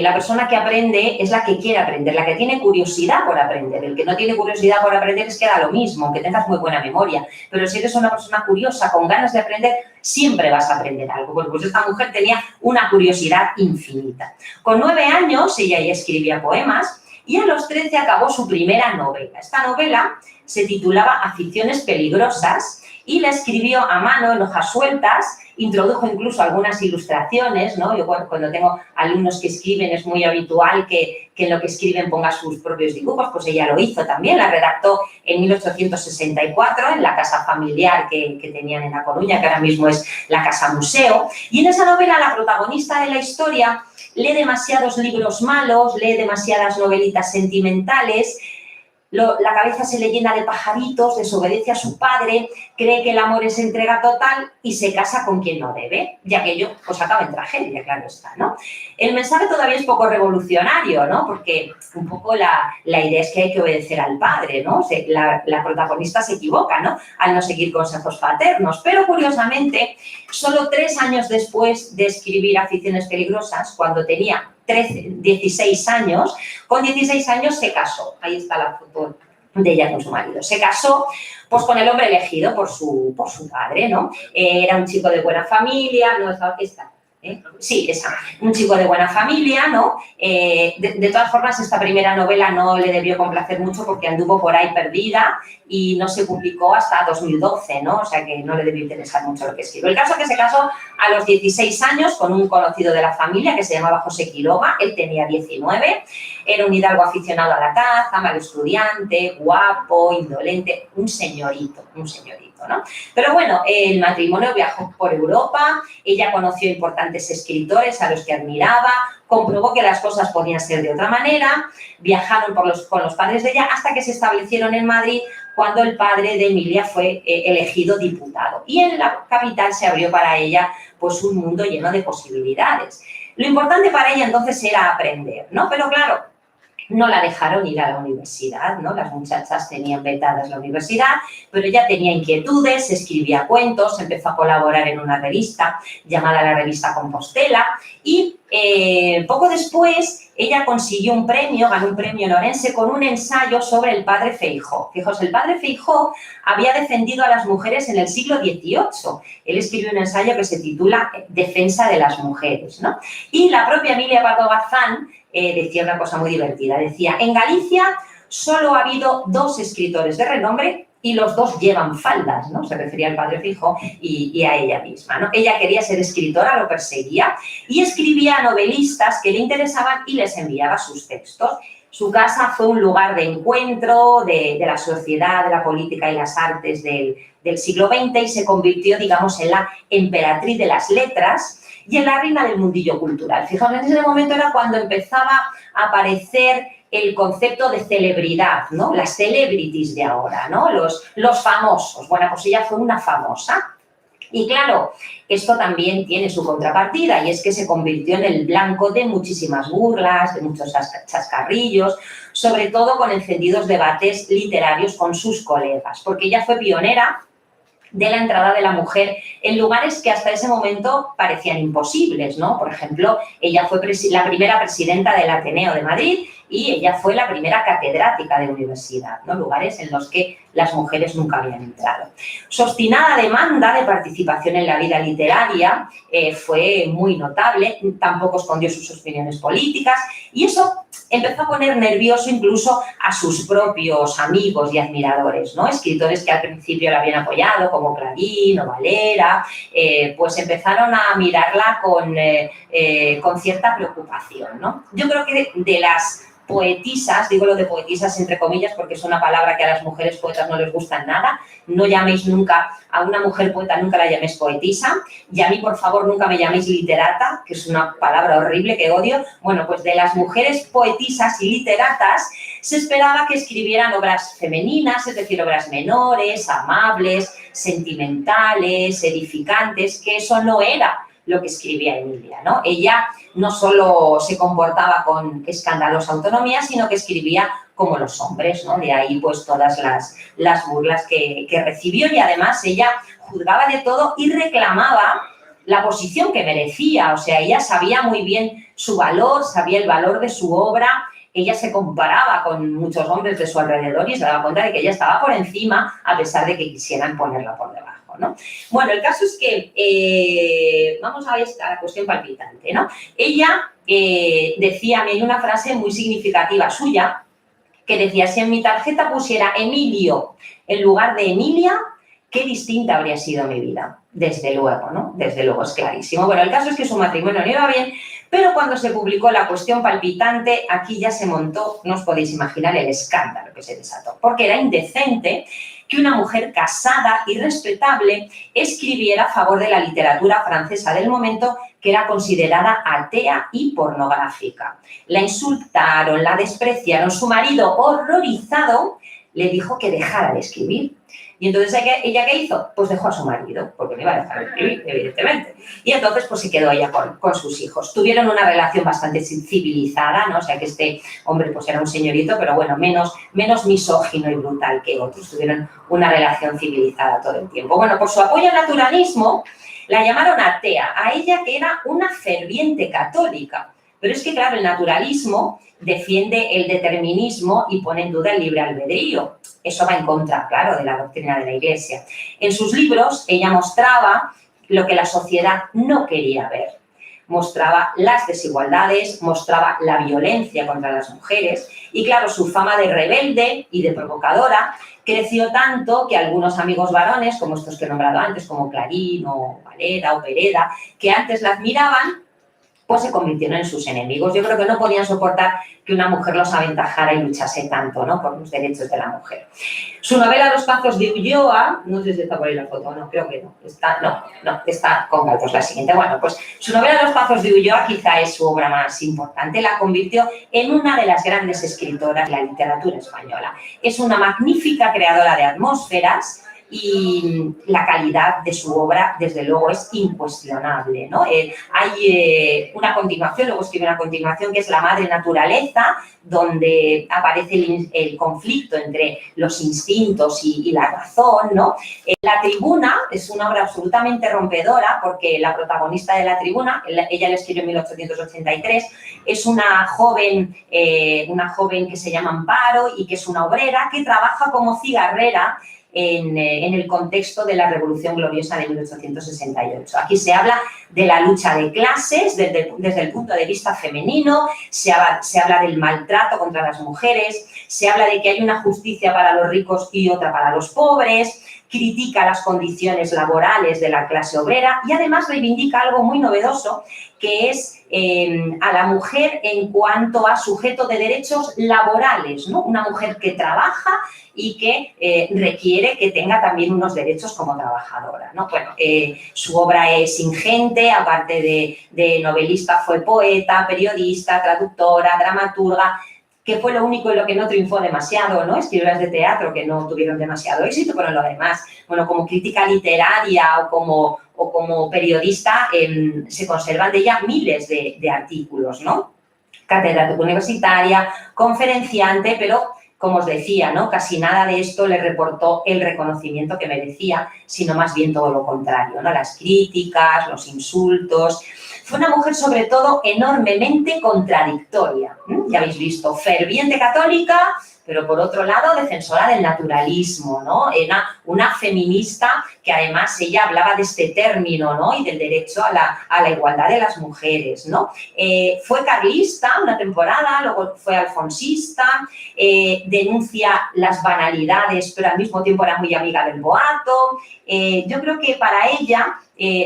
la persona que aprende es la que quiere aprender, la que tiene curiosidad por aprender. El que no tiene curiosidad por aprender es que da lo mismo, que tengas muy buena memoria. Pero si eres una persona curiosa, con ganas de aprender, siempre vas a aprender algo. Bueno, pues esta mujer tenía una curiosidad infinita. Con 9 años ella ya escribía poemas y a los 13 acabó su primera novela. Esta novela se titulaba Aficiones peligrosas y la escribió a mano en hojas sueltas, introdujo incluso algunas ilustraciones, ¿no? Yo cuando tengo alumnos que escriben es muy habitual que en lo que escriben ponga sus propios dibujos, pues ella lo hizo también, la redactó en 1864 en la casa familiar que tenían en La Coruña, que ahora mismo es la Casa Museo, y en esa novela la protagonista de la historia lee demasiados libros malos, lee demasiadas novelitas sentimentales, la cabeza se le llena de pajaritos, desobedece a su padre, cree que el amor es entrega total y se casa con quien no debe, y aquello pues acaba en tragedia, claro está, ¿no? El mensaje todavía es poco revolucionario, ¿no? Porque un poco la idea es que hay que obedecer al padre, ¿no? La protagonista se equivoca, ¿no? Al no seguir consejos paternos, pero curiosamente, solo 3 años después de escribir Aficiones peligrosas, cuando tenía 16 años, con 16 años se casó. Ahí está la foto de ella con su marido. Se casó pues con el hombre elegido por su padre, ¿no? Era un chico de buena familia, no, esta. Sí, esa. Un chico de buena familia, ¿no? De todas formas, esta primera novela no le debió complacer mucho porque anduvo por ahí perdida y no se publicó hasta 2012, ¿no? O sea que no le debió interesar mucho lo que escribió. El caso es que se casó a los 16 años con un conocido de la familia que se llamaba José Quiroga, él tenía 19, era un hidalgo aficionado a la caza, mal estudiante, guapo, indolente, un señorito, ¿no? Pero bueno, el matrimonio viajó por Europa, ella conoció importantes escritores a los que admiraba, comprobó que las cosas podían ser de otra manera, viajaron con los padres de ella hasta que se establecieron en Madrid cuando el padre de Emilia fue elegido diputado. Y en la capital se abrió para ella pues un mundo lleno de posibilidades. Lo importante para ella entonces era aprender, ¿no? Pero claro, no la dejaron ir a la universidad, ¿no? Las muchachas tenían vetadas la universidad, pero ella tenía inquietudes, escribía cuentos, empezó a colaborar en una revista llamada la Revista Compostela y poco después ella consiguió un premio, ganó un premio en Orense con un ensayo sobre el padre Feijó. Fijaos, el padre Feijó había defendido a las mujeres en el siglo XVIII. Él escribió un ensayo que se titula Defensa de las mujeres, ¿no? Y la propia Emilia Pardo Bazán decía una cosa muy divertida. Decía, en Galicia solo ha habido 2 escritores de renombre y los dos llevan faldas, ¿no? Se refería al padre Feijó y a ella misma, ¿no? Ella quería ser escritora, lo perseguía, y escribía a novelistas que le interesaban y les enviaba sus textos. Su casa fue un lugar de encuentro de la sociedad, de la política y las artes del siglo XX y se convirtió, digamos, en la emperatriz de las letras y en la reina del mundillo cultural. Fijaos, en ese momento era cuando empezaba a aparecer el concepto de celebridad, ¿no? Las celebrities de ahora, ¿no? Los famosos. Bueno, pues ella fue una famosa. Y claro, esto también tiene su contrapartida y es que se convirtió en el blanco de muchísimas burlas, de muchos chascarrillos, sobre todo con encendidos debates literarios con sus colegas, porque ella fue pionera de la entrada de la mujer en lugares que hasta ese momento parecían imposibles, ¿no? Por ejemplo, ella fue la primera presidenta del Ateneo de Madrid y ella fue la primera catedrática de universidad, ¿no? Lugares en los que las mujeres nunca habían entrado. Su obstinada demanda de participación en la vida literaria fue muy notable, tampoco escondió sus opiniones políticas y eso empezó a poner nervioso incluso a sus propios amigos y admiradores, ¿no? Escritores que al principio la habían apoyado, como Clarín o Valera, pues empezaron a mirarla con cierta preocupación, ¿no? Yo creo que de las poetisas, digo lo de poetisas entre comillas porque es una palabra que a las mujeres poetas no les gusta nada, no llaméis nunca a una mujer poeta, nunca la llaméis poetisa, y a mí por favor nunca me llaméis literata, que es una palabra horrible que odio. Bueno, pues de las mujeres poetisas y literatas se esperaba que escribieran obras femeninas, es decir, obras menores, amables, sentimentales, edificantes, que eso no era lo que escribía Emilia, ¿no? Ella no solo se comportaba con escandalosa autonomía, sino que escribía como los hombres, ¿no? De ahí pues todas las burlas que recibió y además ella juzgaba de todo y reclamaba la posición que merecía, o sea, ella sabía muy bien su valor, sabía el valor de su obra, ella se comparaba con muchos hombres de su alrededor y se daba cuenta de que ella estaba por encima a pesar de que quisieran ponerla por debajo, ¿no? Bueno, el caso es que, vamos a ver la cuestión palpitante, ¿no? Ella decía en una frase muy significativa suya, que decía, si en mi tarjeta pusiera Emilio en lugar de Emilia, qué distinta habría sido mi vida. Desde luego, ¿no? Desde luego, es clarísimo. Bueno, el caso es que su matrimonio no iba bien, pero cuando se publicó la cuestión palpitante, aquí ya se montó, no os podéis imaginar el escándalo que se desató, porque era indecente que una mujer casada y respetable escribiera a favor de la literatura francesa del momento, que era considerada atea y pornográfica. La insultaron, la despreciaron, su marido, horrorizado, le dijo que dejara de escribir. Y entonces, ¿ella qué hizo? Pues dejó a su marido, porque no iba a dejar de escribir, evidentemente. Y entonces, pues se quedó ella con sus hijos. Tuvieron una relación bastante civilizada, ¿no? O sea, que este hombre pues era un señorito, pero bueno, menos misógino y brutal que otros. Tuvieron una relación civilizada todo el tiempo. Bueno, por su apoyo al naturalismo, la llamaron atea, a ella que era una ferviente católica. Pero es que, claro, el naturalismo defiende el determinismo y pone en duda el libre albedrío. Eso va en contra, claro, de la doctrina de la Iglesia. En sus libros, ella mostraba lo que la sociedad no quería ver. Mostraba las desigualdades, mostraba la violencia contra las mujeres y, claro, su fama de rebelde y de provocadora creció tanto que algunos amigos varones, como estos que he nombrado antes, como Clarín o Valera o Pereda, que antes la admiraban, pues se convirtieron en sus enemigos. Yo creo que no podían soportar que una mujer los aventajara y luchase tanto, ¿no?, por los derechos de la mujer. Su novela Los Pazos de Ulloa, no sé si está por ahí la foto, no, creo que no, está con galtos la siguiente. Bueno, pues su novela Los Pazos de Ulloa quizá es su obra más importante, la convirtió en una de las grandes escritoras de la literatura española. Es una magnífica creadora de atmósferas, y la calidad de su obra, desde luego, es incuestionable, ¿no? Hay una continuación, luego escribe una continuación que es La Madre Naturaleza, donde aparece el conflicto entre los instintos y la razón, ¿no? La Tribuna es una obra absolutamente rompedora porque la protagonista de La Tribuna, ella la escribió en 1883, es una joven que se llama Amparo y que es una obrera que trabaja como cigarrera en el contexto de la Revolución Gloriosa de 1868. Aquí se habla de la lucha de clases desde el punto de vista femenino, se habla del maltrato contra las mujeres, se habla de que hay una justicia para los ricos y otra para los pobres, critica las condiciones laborales de la clase obrera y además reivindica algo muy novedoso, que es a la mujer en cuanto a sujeto de derechos laborales, ¿no? Una mujer que trabaja y que requiere que tenga también unos derechos como trabajadora, ¿no? Bueno, su obra es ingente, aparte de novelista fue poeta, periodista, traductora, dramaturga, que fue lo único en lo que no triunfó demasiado, ¿no? Escritoras de teatro que no tuvieron demasiado éxito, pero lo demás, bueno, como crítica literaria o como periodista, se conservan de ella miles de artículos, ¿no? Catedrática universitaria, conferenciante, pero, como os decía, ¿no? Casi nada de esto le reportó el reconocimiento que merecía, sino más bien todo lo contrario, ¿no? Las críticas, los insultos. Fue una mujer, sobre todo, enormemente contradictoria. Ya habéis visto, ferviente católica, pero por otro lado, defensora del naturalismo, ¿no? Era una feminista que además ella hablaba de este término, ¿no? Y del derecho a la igualdad de las mujeres, ¿no? Fue carlista una temporada, luego fue alfonsista, denuncia las banalidades, pero al mismo tiempo era muy amiga del boato. Yo creo que para ella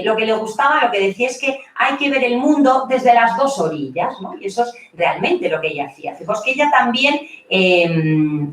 lo que le gustaba, lo que decía es que hay que ver el mundo desde las dos orillas, ¿no? Y eso es realmente lo que ella hacía. Fijaos que ella también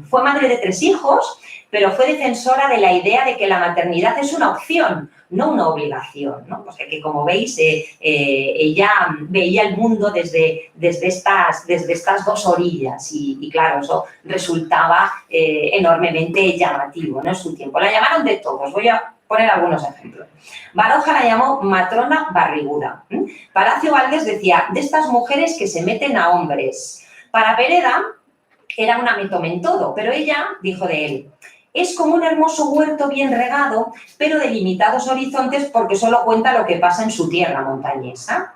fue madre de 3 hijos, pero fue defensora de la idea de que la maternidad es una opción, no una obligación, ¿no? O sea que, como veis, ella veía el mundo desde estas dos orillas y claro, eso resultaba enormemente llamativo, ¿no? En su tiempo. La llamaron de todos. Voy a poner algunos ejemplos. Baroja la llamó matrona barriguda. Palacio Valdés decía, de estas mujeres que se meten a hombres. Para Pereda era una metomen todo, pero ella dijo de él, es como un hermoso huerto bien regado, pero de limitados horizontes porque solo cuenta lo que pasa en su tierra montañesa.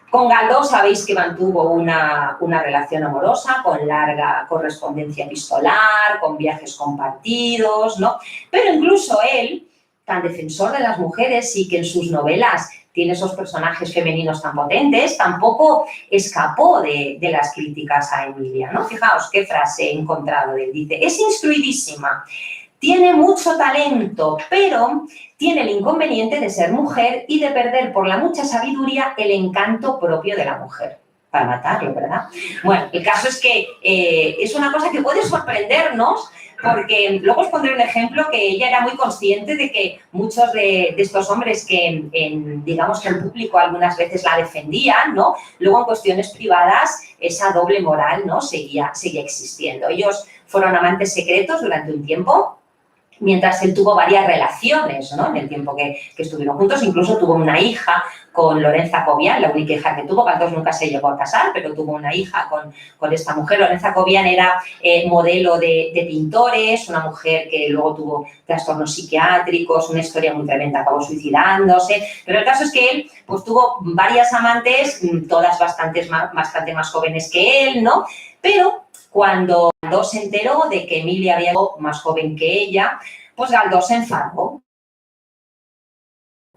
Con Galdós sabéis que mantuvo una relación amorosa, con larga correspondencia epistolar, con viajes compartidos, ¿no? Pero incluso él, tan defensor de las mujeres y que en sus novelas tiene esos personajes femeninos tan potentes, tampoco escapó de las críticas a Emilia, ¿no? Fijaos qué frase he encontrado de él. Dice, es instruidísima, tiene mucho talento, pero tiene el inconveniente de ser mujer y de perder por la mucha sabiduría el encanto propio de la mujer. Para matarlo, ¿verdad? Bueno, el caso es que es una cosa que puede sorprendernos, porque luego os pondré un ejemplo que ella era muy consciente de que muchos de estos hombres que, digamos que el público algunas veces la defendían, ¿no? Luego en cuestiones privadas esa doble moral, ¿no? seguía existiendo. Ellos fueron amantes secretos durante un tiempo, mientras él tuvo varias relaciones, ¿no? En el tiempo que estuvieron juntos, incluso tuvo una hija con Lorenza Cobian, la única hija que tuvo. Galdós nunca se llegó a casar, pero tuvo una hija con esta mujer. Lorenza Cobian era modelo de pintores, una mujer que luego tuvo trastornos psiquiátricos, una historia muy tremenda, acabó suicidándose. Pero el caso es que él pues, tuvo varias amantes, todas bastante más jóvenes que él, ¿no? Pero cuando Galdós se enteró de que Emilia había sido más joven que ella, pues Galdós se enfadó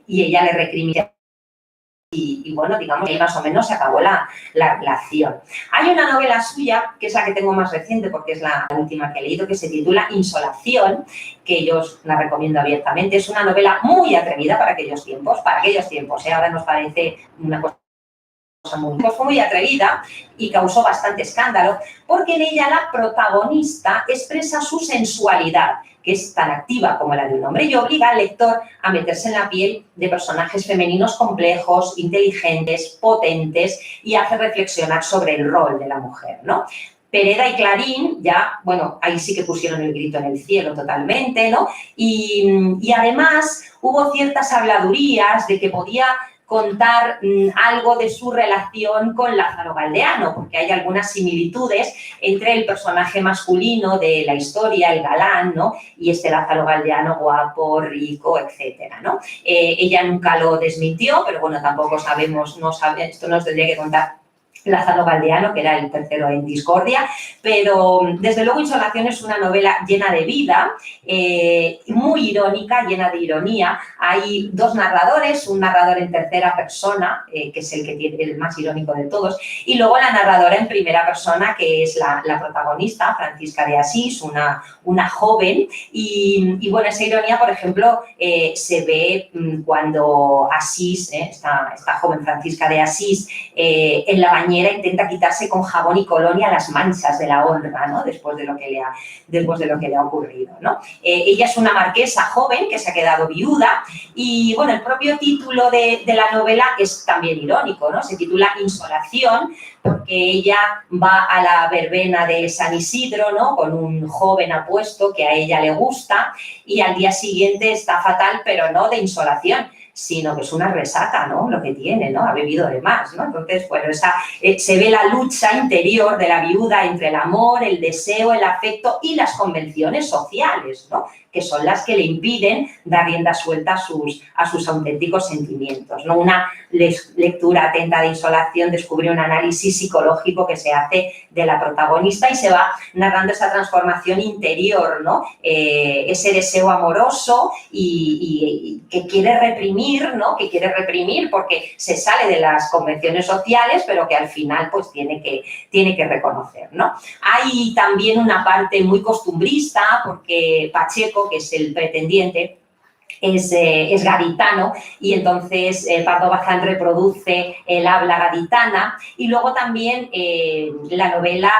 y ella le recriminó. Y bueno, digamos que más o menos se acabó la relación. Hay una novela suya, que es la que tengo más reciente porque es la última que he leído, que se titula Insolación, que yo os la recomiendo abiertamente. Es una novela muy atrevida para aquellos tiempos, ahora nos parece una cosa fue muy atrevida y causó bastante escándalo porque en ella la protagonista expresa su sensualidad, que es tan activa como la de un hombre y obliga al lector a meterse en la piel de personajes femeninos complejos, inteligentes, potentes y hace reflexionar sobre el rol de la mujer, ¿no? Pereda y Clarín ya, bueno, ahí sí que pusieron el grito en el cielo totalmente, ¿no? Y además hubo ciertas habladurías de que podía contar algo de su relación con Lázaro Galdeano, porque hay algunas similitudes entre el personaje masculino de la historia, el galán, ¿no? Y este Lázaro Galdeano guapo, rico, etcétera, ¿no? Ella nunca lo desmintió, pero bueno, tampoco sabemos, esto nos tendría que contar Lázaro Galdeano, que era el tercero en Discordia, pero desde luego Insolación es una novela llena de vida, muy irónica, llena de ironía. Hay dos narradores, un narrador en tercera persona, que es el que tiene el más irónico de todos, y luego la narradora en primera persona, que es la protagonista, Francisca de Asís, una joven, y bueno, esa ironía, por ejemplo, se ve cuando Asís, esta joven Francisca de Asís, en la bañera intenta quitarse con jabón y colonia las manchas de la honra, ¿no? Después de lo que le ha ocurrido, ¿no? Ella es una marquesa joven que se ha quedado viuda y, bueno, el propio título de la novela es también irónico, ¿no? Se titula Insolación porque ella va a la verbena de San Isidro, ¿no? Con un joven apuesto que a ella le gusta y al día siguiente está fatal, pero no de insolación, sino que es una resaca, ¿no? Lo que tiene, ¿no? Ha bebido de más, ¿no? Entonces, bueno, se ve la lucha interior de la viuda entre el amor, el deseo, el afecto y las convenciones sociales, ¿no? Que son las que le impiden dar rienda suelta a sus auténticos sentimientos, ¿no? Una lectura atenta de Insolación descubre un análisis psicológico que se hace de la protagonista y se va narrando esa transformación interior, ¿no? Ese deseo amoroso y que quiere reprimir, ¿no? Que quiere reprimir porque se sale de las convenciones sociales, pero que al final pues tiene que reconocer, ¿no? Hay también una parte muy costumbrista porque Pacheco, que es el pretendiente, es gaditano y entonces Pardo Bazán reproduce el habla gaditana y luego también la novela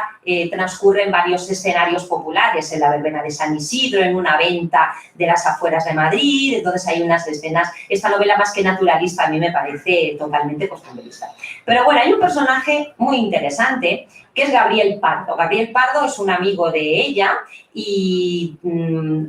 transcurre en varios escenarios populares, en la verbena de San Isidro, en una venta de las afueras de Madrid, entonces hay unas escenas, esta novela más que naturalista a mí me parece totalmente costumbrista. Pero bueno, hay un personaje muy interesante que es Gabriel Pardo. Gabriel Pardo es un amigo de ella y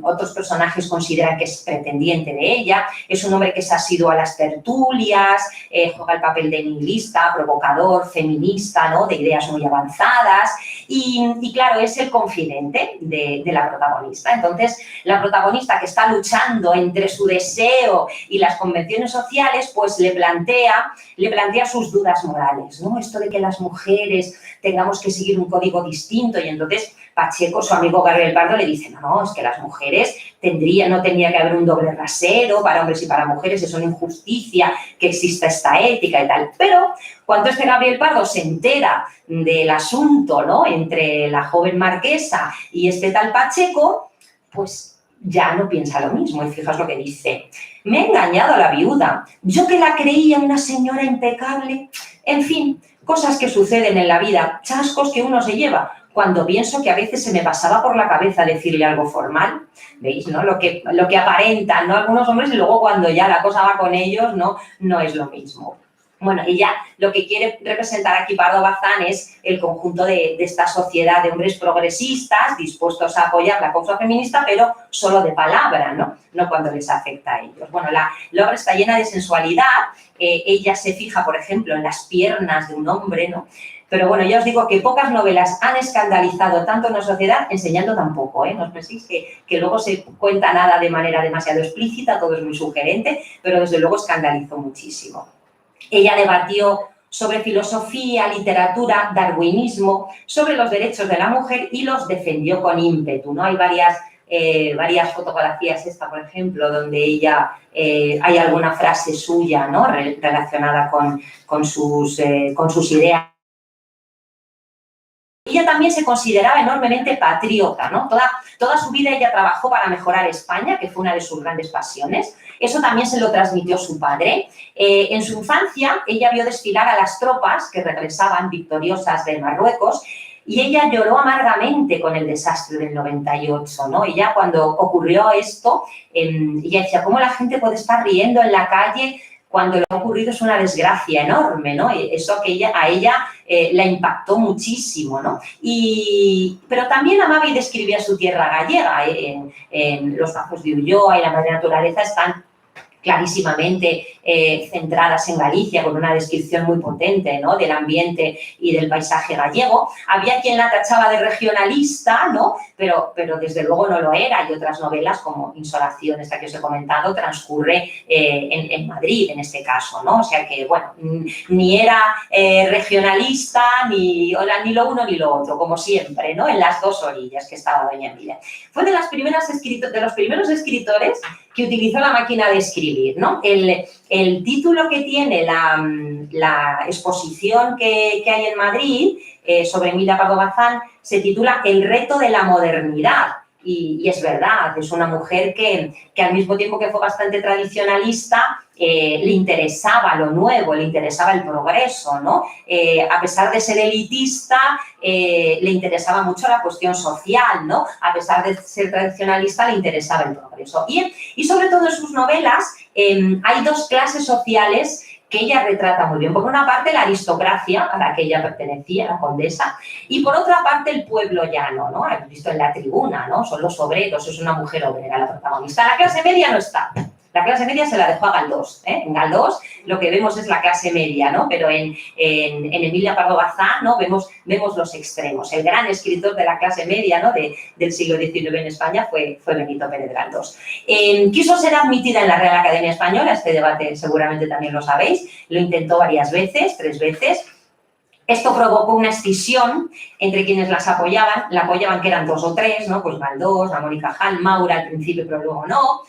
otros personajes consideran que es pretendiente de ella. Es un hombre que se ha asiduo a las tertulias, juega el papel de nihilista, provocador, feminista, ¿no? De ideas muy avanzadas y claro, es el confidente de la protagonista. Entonces, la protagonista que está luchando entre su deseo y las convenciones sociales, pues le plantea sus dudas morales, ¿no? Esto de que las mujeres tengamos que seguir un código distinto y entonces Pacheco, su amigo Gabriel Pardo, le dice, no, es que las mujeres no tendría que haber un doble rasero para hombres y para mujeres, es una injusticia que exista esta ética y tal. Pero cuando Gabriel Pardo se entera del asunto, ¿no? Entre la joven marquesa y este tal Pacheco, pues ya no piensa lo mismo. Y fijaos lo que dice, me ha engañado a la viuda, yo que la creía una señora impecable, en fin, cosas que suceden en la vida, chascos que uno se lleva, cuando pienso que a veces se me pasaba por la cabeza decirle algo formal, ¿veis? ¿No? Lo que aparentan, ¿no? Algunos hombres y luego cuando ya la cosa va con ellos no es lo mismo. Bueno, ella lo que quiere representar aquí Pardo Bazán es el conjunto de esta sociedad de hombres progresistas dispuestos a apoyar la causa feminista, pero solo de palabra, no cuando les afecta a ellos. Bueno, la obra está llena de sensualidad, ella se fija, por ejemplo, en las piernas de un hombre, ¿no? Pero bueno, ya os digo que pocas novelas han escandalizado tanto en la sociedad enseñando tan poco, ¿eh? No os penséis que luego se cuenta nada de manera demasiado explícita, todo es muy sugerente, pero desde luego escandalizó muchísimo. Ella debatió sobre filosofía, literatura, darwinismo, sobre los derechos de la mujer y los defendió con ímpetu, ¿no? Hay varias fotografías, esta por ejemplo, donde ella, hay alguna frase suya, ¿no? Relacionada con sus ideas. Ella también se consideraba enormemente patriota, ¿no? Toda su vida ella trabajó para mejorar España, que fue una de sus grandes pasiones. Eso también se lo transmitió su padre. En su infancia, ella vio desfilar a las tropas que regresaban victoriosas de Marruecos y ella lloró amargamente con el desastre del 98, ¿no? Ella, cuando ocurrió esto, ella decía, ¿cómo la gente puede estar riendo en la calle cuando lo que ha ocurrido es una desgracia enorme, ¿no? Eso que a ella la impactó muchísimo, ¿no? Pero también amaba y describía su tierra gallega. En Los Bajos de Ulloa y la madre naturaleza están clarísimamente centradas en Galicia, con una descripción muy potente, ¿no?, del ambiente y del paisaje gallego. Había quien la tachaba de regionalista, ¿no?, pero desde luego no lo era, y otras novelas como Insolación, esta que os he comentado, transcurre en Madrid, en este caso, ¿no? O sea que, bueno, ni era regionalista, ni lo uno ni lo otro, como siempre, ¿no?, en las dos orillas que estaba doña Emilia. Fue de los primeros escritores que utilizó la máquina de escribir, ¿no? El título que tiene la exposición que hay en Madrid sobre Emilia Pardo Bazán se titula El reto de la modernidad. Y es verdad, es una mujer que al mismo tiempo que fue bastante tradicionalista, le interesaba lo nuevo, le interesaba el progreso, ¿no? A pesar de ser elitista, le interesaba mucho la cuestión social, ¿no? A pesar de ser tradicionalista, le interesaba el progreso. Y sobre todo en sus novelas hay dos clases sociales que ella retrata muy bien. Por una parte, la aristocracia a la que ella pertenecía, la condesa, y por otra parte, el pueblo llano, ¿no? Hemos visto en La Tribuna, ¿no? Son los obreros, es una mujer obrera la protagonista. La clase media no está. La clase media se la dejó a Galdós, ¿eh? En Galdós lo que vemos es la clase media, ¿no? Pero en Emilia Pardo Bazán, ¿no?, vemos los extremos. El gran escritor de la clase media, ¿no?, del siglo XIX en España fue Benito Pérez Galdós. Quiso ser admitida en la Real Academia Española, este debate seguramente también lo sabéis, lo intentó varias veces, 3 veces. Esto provocó una escisión entre quienes la apoyaban, que eran 2 o 3, ¿no? Pues Galdós, Ramón y Cajal, Maura al principio, pero luego no.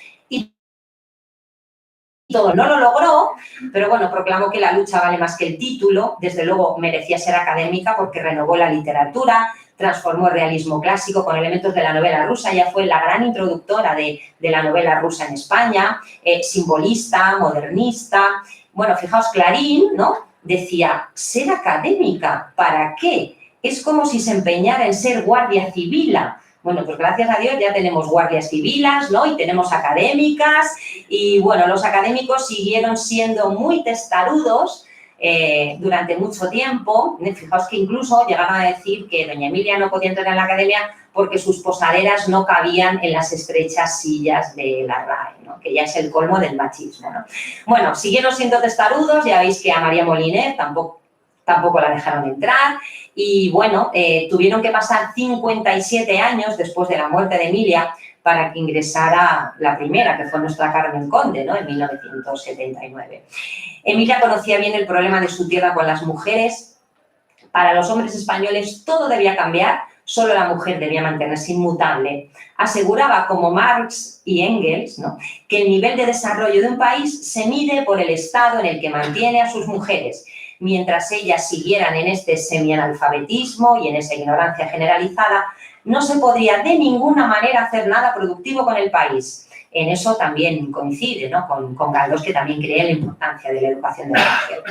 Todo no lo logró, pero bueno, proclamó que la lucha vale más que el título. Desde luego merecía ser académica porque renovó la literatura, transformó el realismo clásico con elementos de la novela rusa, ya fue la gran introductora de la novela rusa en España, simbolista, modernista. Bueno, fijaos, Clarín, ¿no?, decía, ser académica, ¿para qué? Es como si se empeñara en ser guardia civila. Bueno, pues gracias a Dios ya tenemos guardias civiles, ¿no?, y tenemos académicas, y bueno, los académicos siguieron siendo muy testarudos durante mucho tiempo. Fijaos que incluso llegaban a decir que doña Emilia no podía entrar en la academia porque sus posaderas no cabían en las estrechas sillas de la RAE, ¿no?, que ya es el colmo del machismo, ¿no? Bueno, siguieron siendo testarudos, ya veis que a María Moliner tampoco la dejaron entrar, y bueno, tuvieron que pasar 57 años después de la muerte de Emilia para que ingresara la primera, que fue nuestra Carmen Conde, ¿no?, en 1979. Emilia conocía bien el problema de su tierra con las mujeres. Para los hombres españoles todo debía cambiar, solo la mujer debía mantenerse inmutable. Aseguraba, como Marx y Engels, ¿no?, que el nivel de desarrollo de un país se mide por el estado en el que mantiene a sus mujeres. Mientras ellas siguieran en este semianalfabetismo y en esa ignorancia generalizada, no se podría de ninguna manera hacer nada productivo con el país. En eso también coincide, ¿no?, con Galdós, que también cree en la importancia de la educación de la mujer.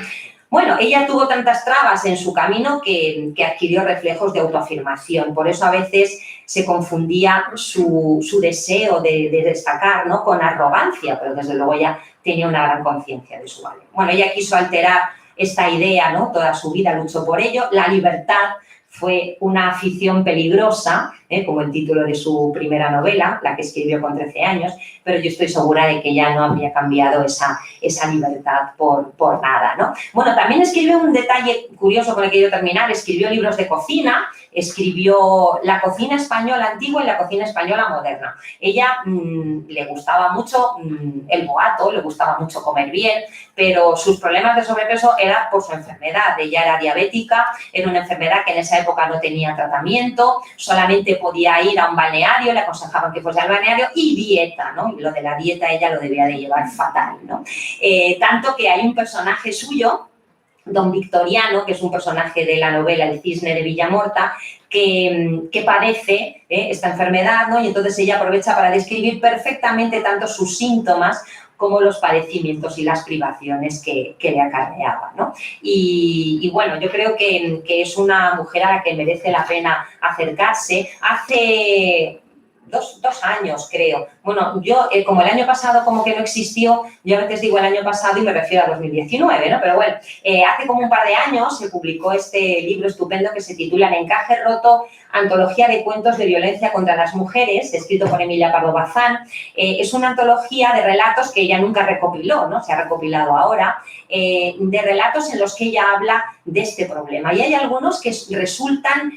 Bueno, ella tuvo tantas trabas en su camino que adquirió reflejos de autoafirmación. Por eso a veces se confundía su deseo de destacar, ¿no?, con arrogancia, pero desde luego ella tenía una gran conciencia de su valor. Bueno, ella quiso alterar esta idea, ¿no?, toda su vida luchó por ello. La libertad fue una afición peligrosa, como el título de su primera novela, la que escribió con 13 años, pero yo estoy segura de que ya no habría cambiado esa libertad por nada, ¿no? Bueno, también escribió un detalle curioso con el que quiero terminar, escribió libros de cocina, escribió La cocina española antigua y La cocina española moderna. Ella le gustaba mucho el boato, le gustaba mucho comer bien, pero sus problemas de sobrepeso eran por su enfermedad. Ella era diabética, era una enfermedad que en esa época no tenía tratamiento, solamente podía ir a un balneario, le aconsejaban que fuese al balneario, y dieta, ¿no? Y lo de la dieta ella lo debía de llevar fatal, ¿no? Tanto que hay un personaje suyo, Don Victoriano, que es un personaje de la novela El cisne de Villamorta, que padece esta enfermedad, ¿no? Y entonces ella aprovecha para describir perfectamente tanto sus síntomas como los padecimientos y las privaciones que le acarreaba, ¿no? Y bueno, yo creo que es una mujer a la que merece la pena acercarse. Hace dos años, creo. Bueno, yo, como el año pasado como que no existió, yo a veces digo el año pasado y me refiero a 2019, ¿no? Pero bueno, hace como un par de años se publicó este libro estupendo que se titula El encaje roto, antología de cuentos de violencia contra las mujeres, escrito por Emilia Pardo Bazán. Es una antología de relatos que ella nunca recopiló, ¿no? Se ha recopilado ahora, de relatos en los que ella habla de este problema. Y hay algunos que resultan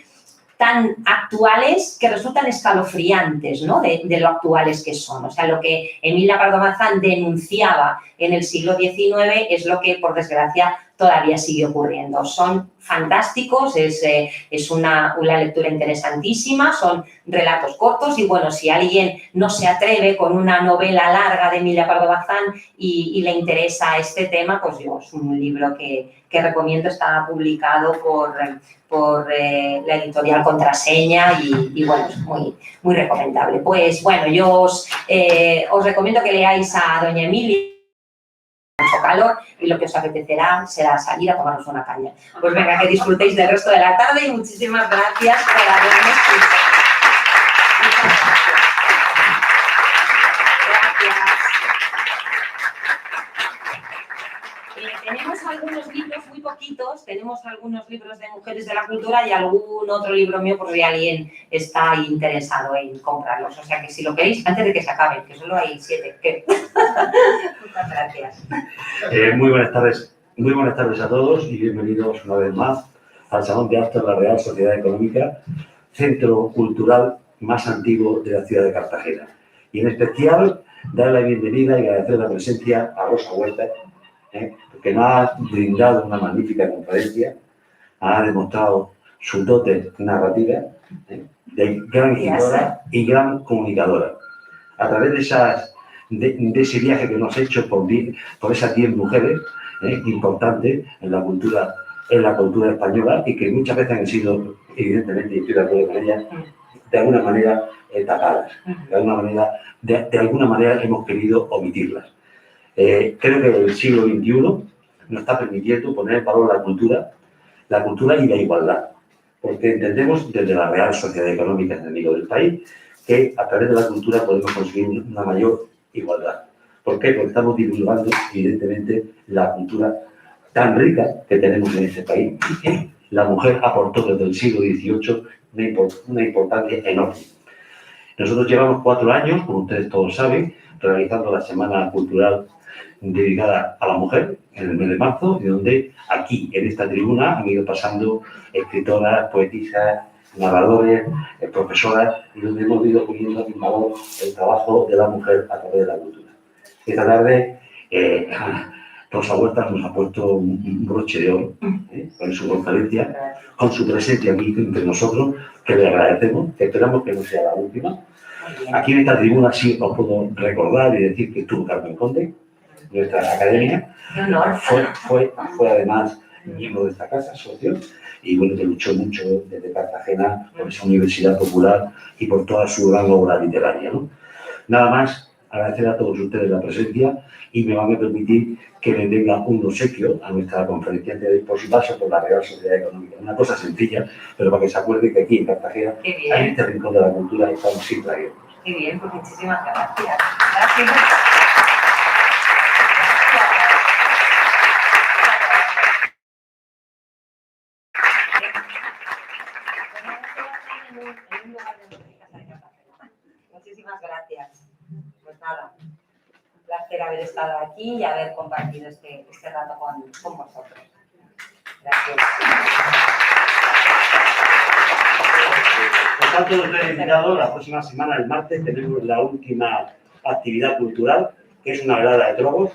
tan actuales que resultan escalofriantes, ¿no? De lo actuales que son. O sea, lo que Emilia Pardo Bazán denunciaba en el siglo XIX es lo que, por desgracia, todavía sigue ocurriendo. Son fantásticos, es una lectura interesantísima, son relatos cortos y, bueno, si alguien no se atreve con una novela larga de Emilia Pardo Bazán y le interesa este tema, pues yo, es un libro que recomiendo, está publicado por la editorial Contraseña y bueno, es muy recomendable. Pues bueno, yo os recomiendo que leáis a doña Emilia, mucho calor, y lo que os apetecerá será salir a tomaros una caña. Pues venga, que disfrutéis del resto de la tarde y muchísimas gracias por haberme escuchado. Tenemos algunos libros, muy poquitos, tenemos algunos libros de mujeres de la cultura y algún otro libro mío por si alguien está interesado en comprarlos. O sea que si lo queréis, antes de que se acaben, que solo hay 7. Muchas gracias. Muy buenas tardes a todos y bienvenidos una vez más al Salón de Actos de la Real Sociedad Económica, centro cultural más antiguo de la ciudad de Cartagena. Y en especial, dar la bienvenida y agradecer la presencia a Rosa Huerta, que nos ha brindado una magnífica conferencia, ha demostrado su dote narrativa, de gran escritora y gran comunicadora. A través de ese viaje que nos ha hecho por esas 10 mujeres importantes en la cultura española y que muchas veces han sido, evidentemente, y estoy de acuerdo con ellas, de alguna manera tapadas, de alguna manera hemos querido omitirlas. Creo que el siglo XXI nos está permitiendo poner en valor la cultura y la igualdad, porque entendemos desde la Real Sociedad Económica enemigo del país que a través de la cultura podemos conseguir una mayor igualdad. ¿Por qué? Porque estamos divulgando, evidentemente, la cultura tan rica que tenemos en este país. La mujer aportó desde el siglo XVIII una importancia enorme. Nosotros llevamos 4 años, como ustedes todos saben, realizando la Semana Cultural dedicada a la mujer en el mes de marzo, y donde aquí, en esta tribuna, han ido pasando escritoras, poetisas, narradores, profesoras, y donde hemos ido poniendo en valor el trabajo de la mujer a través de la cultura. Esta tarde, Rosa Huerta nos ha puesto un broche de oro con su conferencia, con su presencia aquí entre nosotros, que le agradecemos, que esperamos que no sea la última. Aquí en esta tribuna sí os puedo recordar y decir que estuvo Carmen Conde, nuestra academia. Fue además miembro de esta casa, socio, y bueno, que luchó mucho desde Cartagena por esa universidad popular y por toda su gran obra literaria, ¿no? Nada más, agradecer a todos ustedes la presencia y me van a permitir que le tenga un obsequio a nuestra conferenciante de hoy por su paso por la Real Sociedad Económica. Una cosa sencilla, pero para que se acuerde que aquí en Cartagena, en este rincón de la cultura, estamos siempre abiertos. Qué bien, pues muchísimas gracias. Gracias. Muchísimas gracias. Pues nada, un placer haber estado aquí y haber compartido este rato con vosotros. Gracias. Por tanto, ustedes invitados, la próxima semana, el martes, tenemos la última actividad cultural, que es una velada de trogos,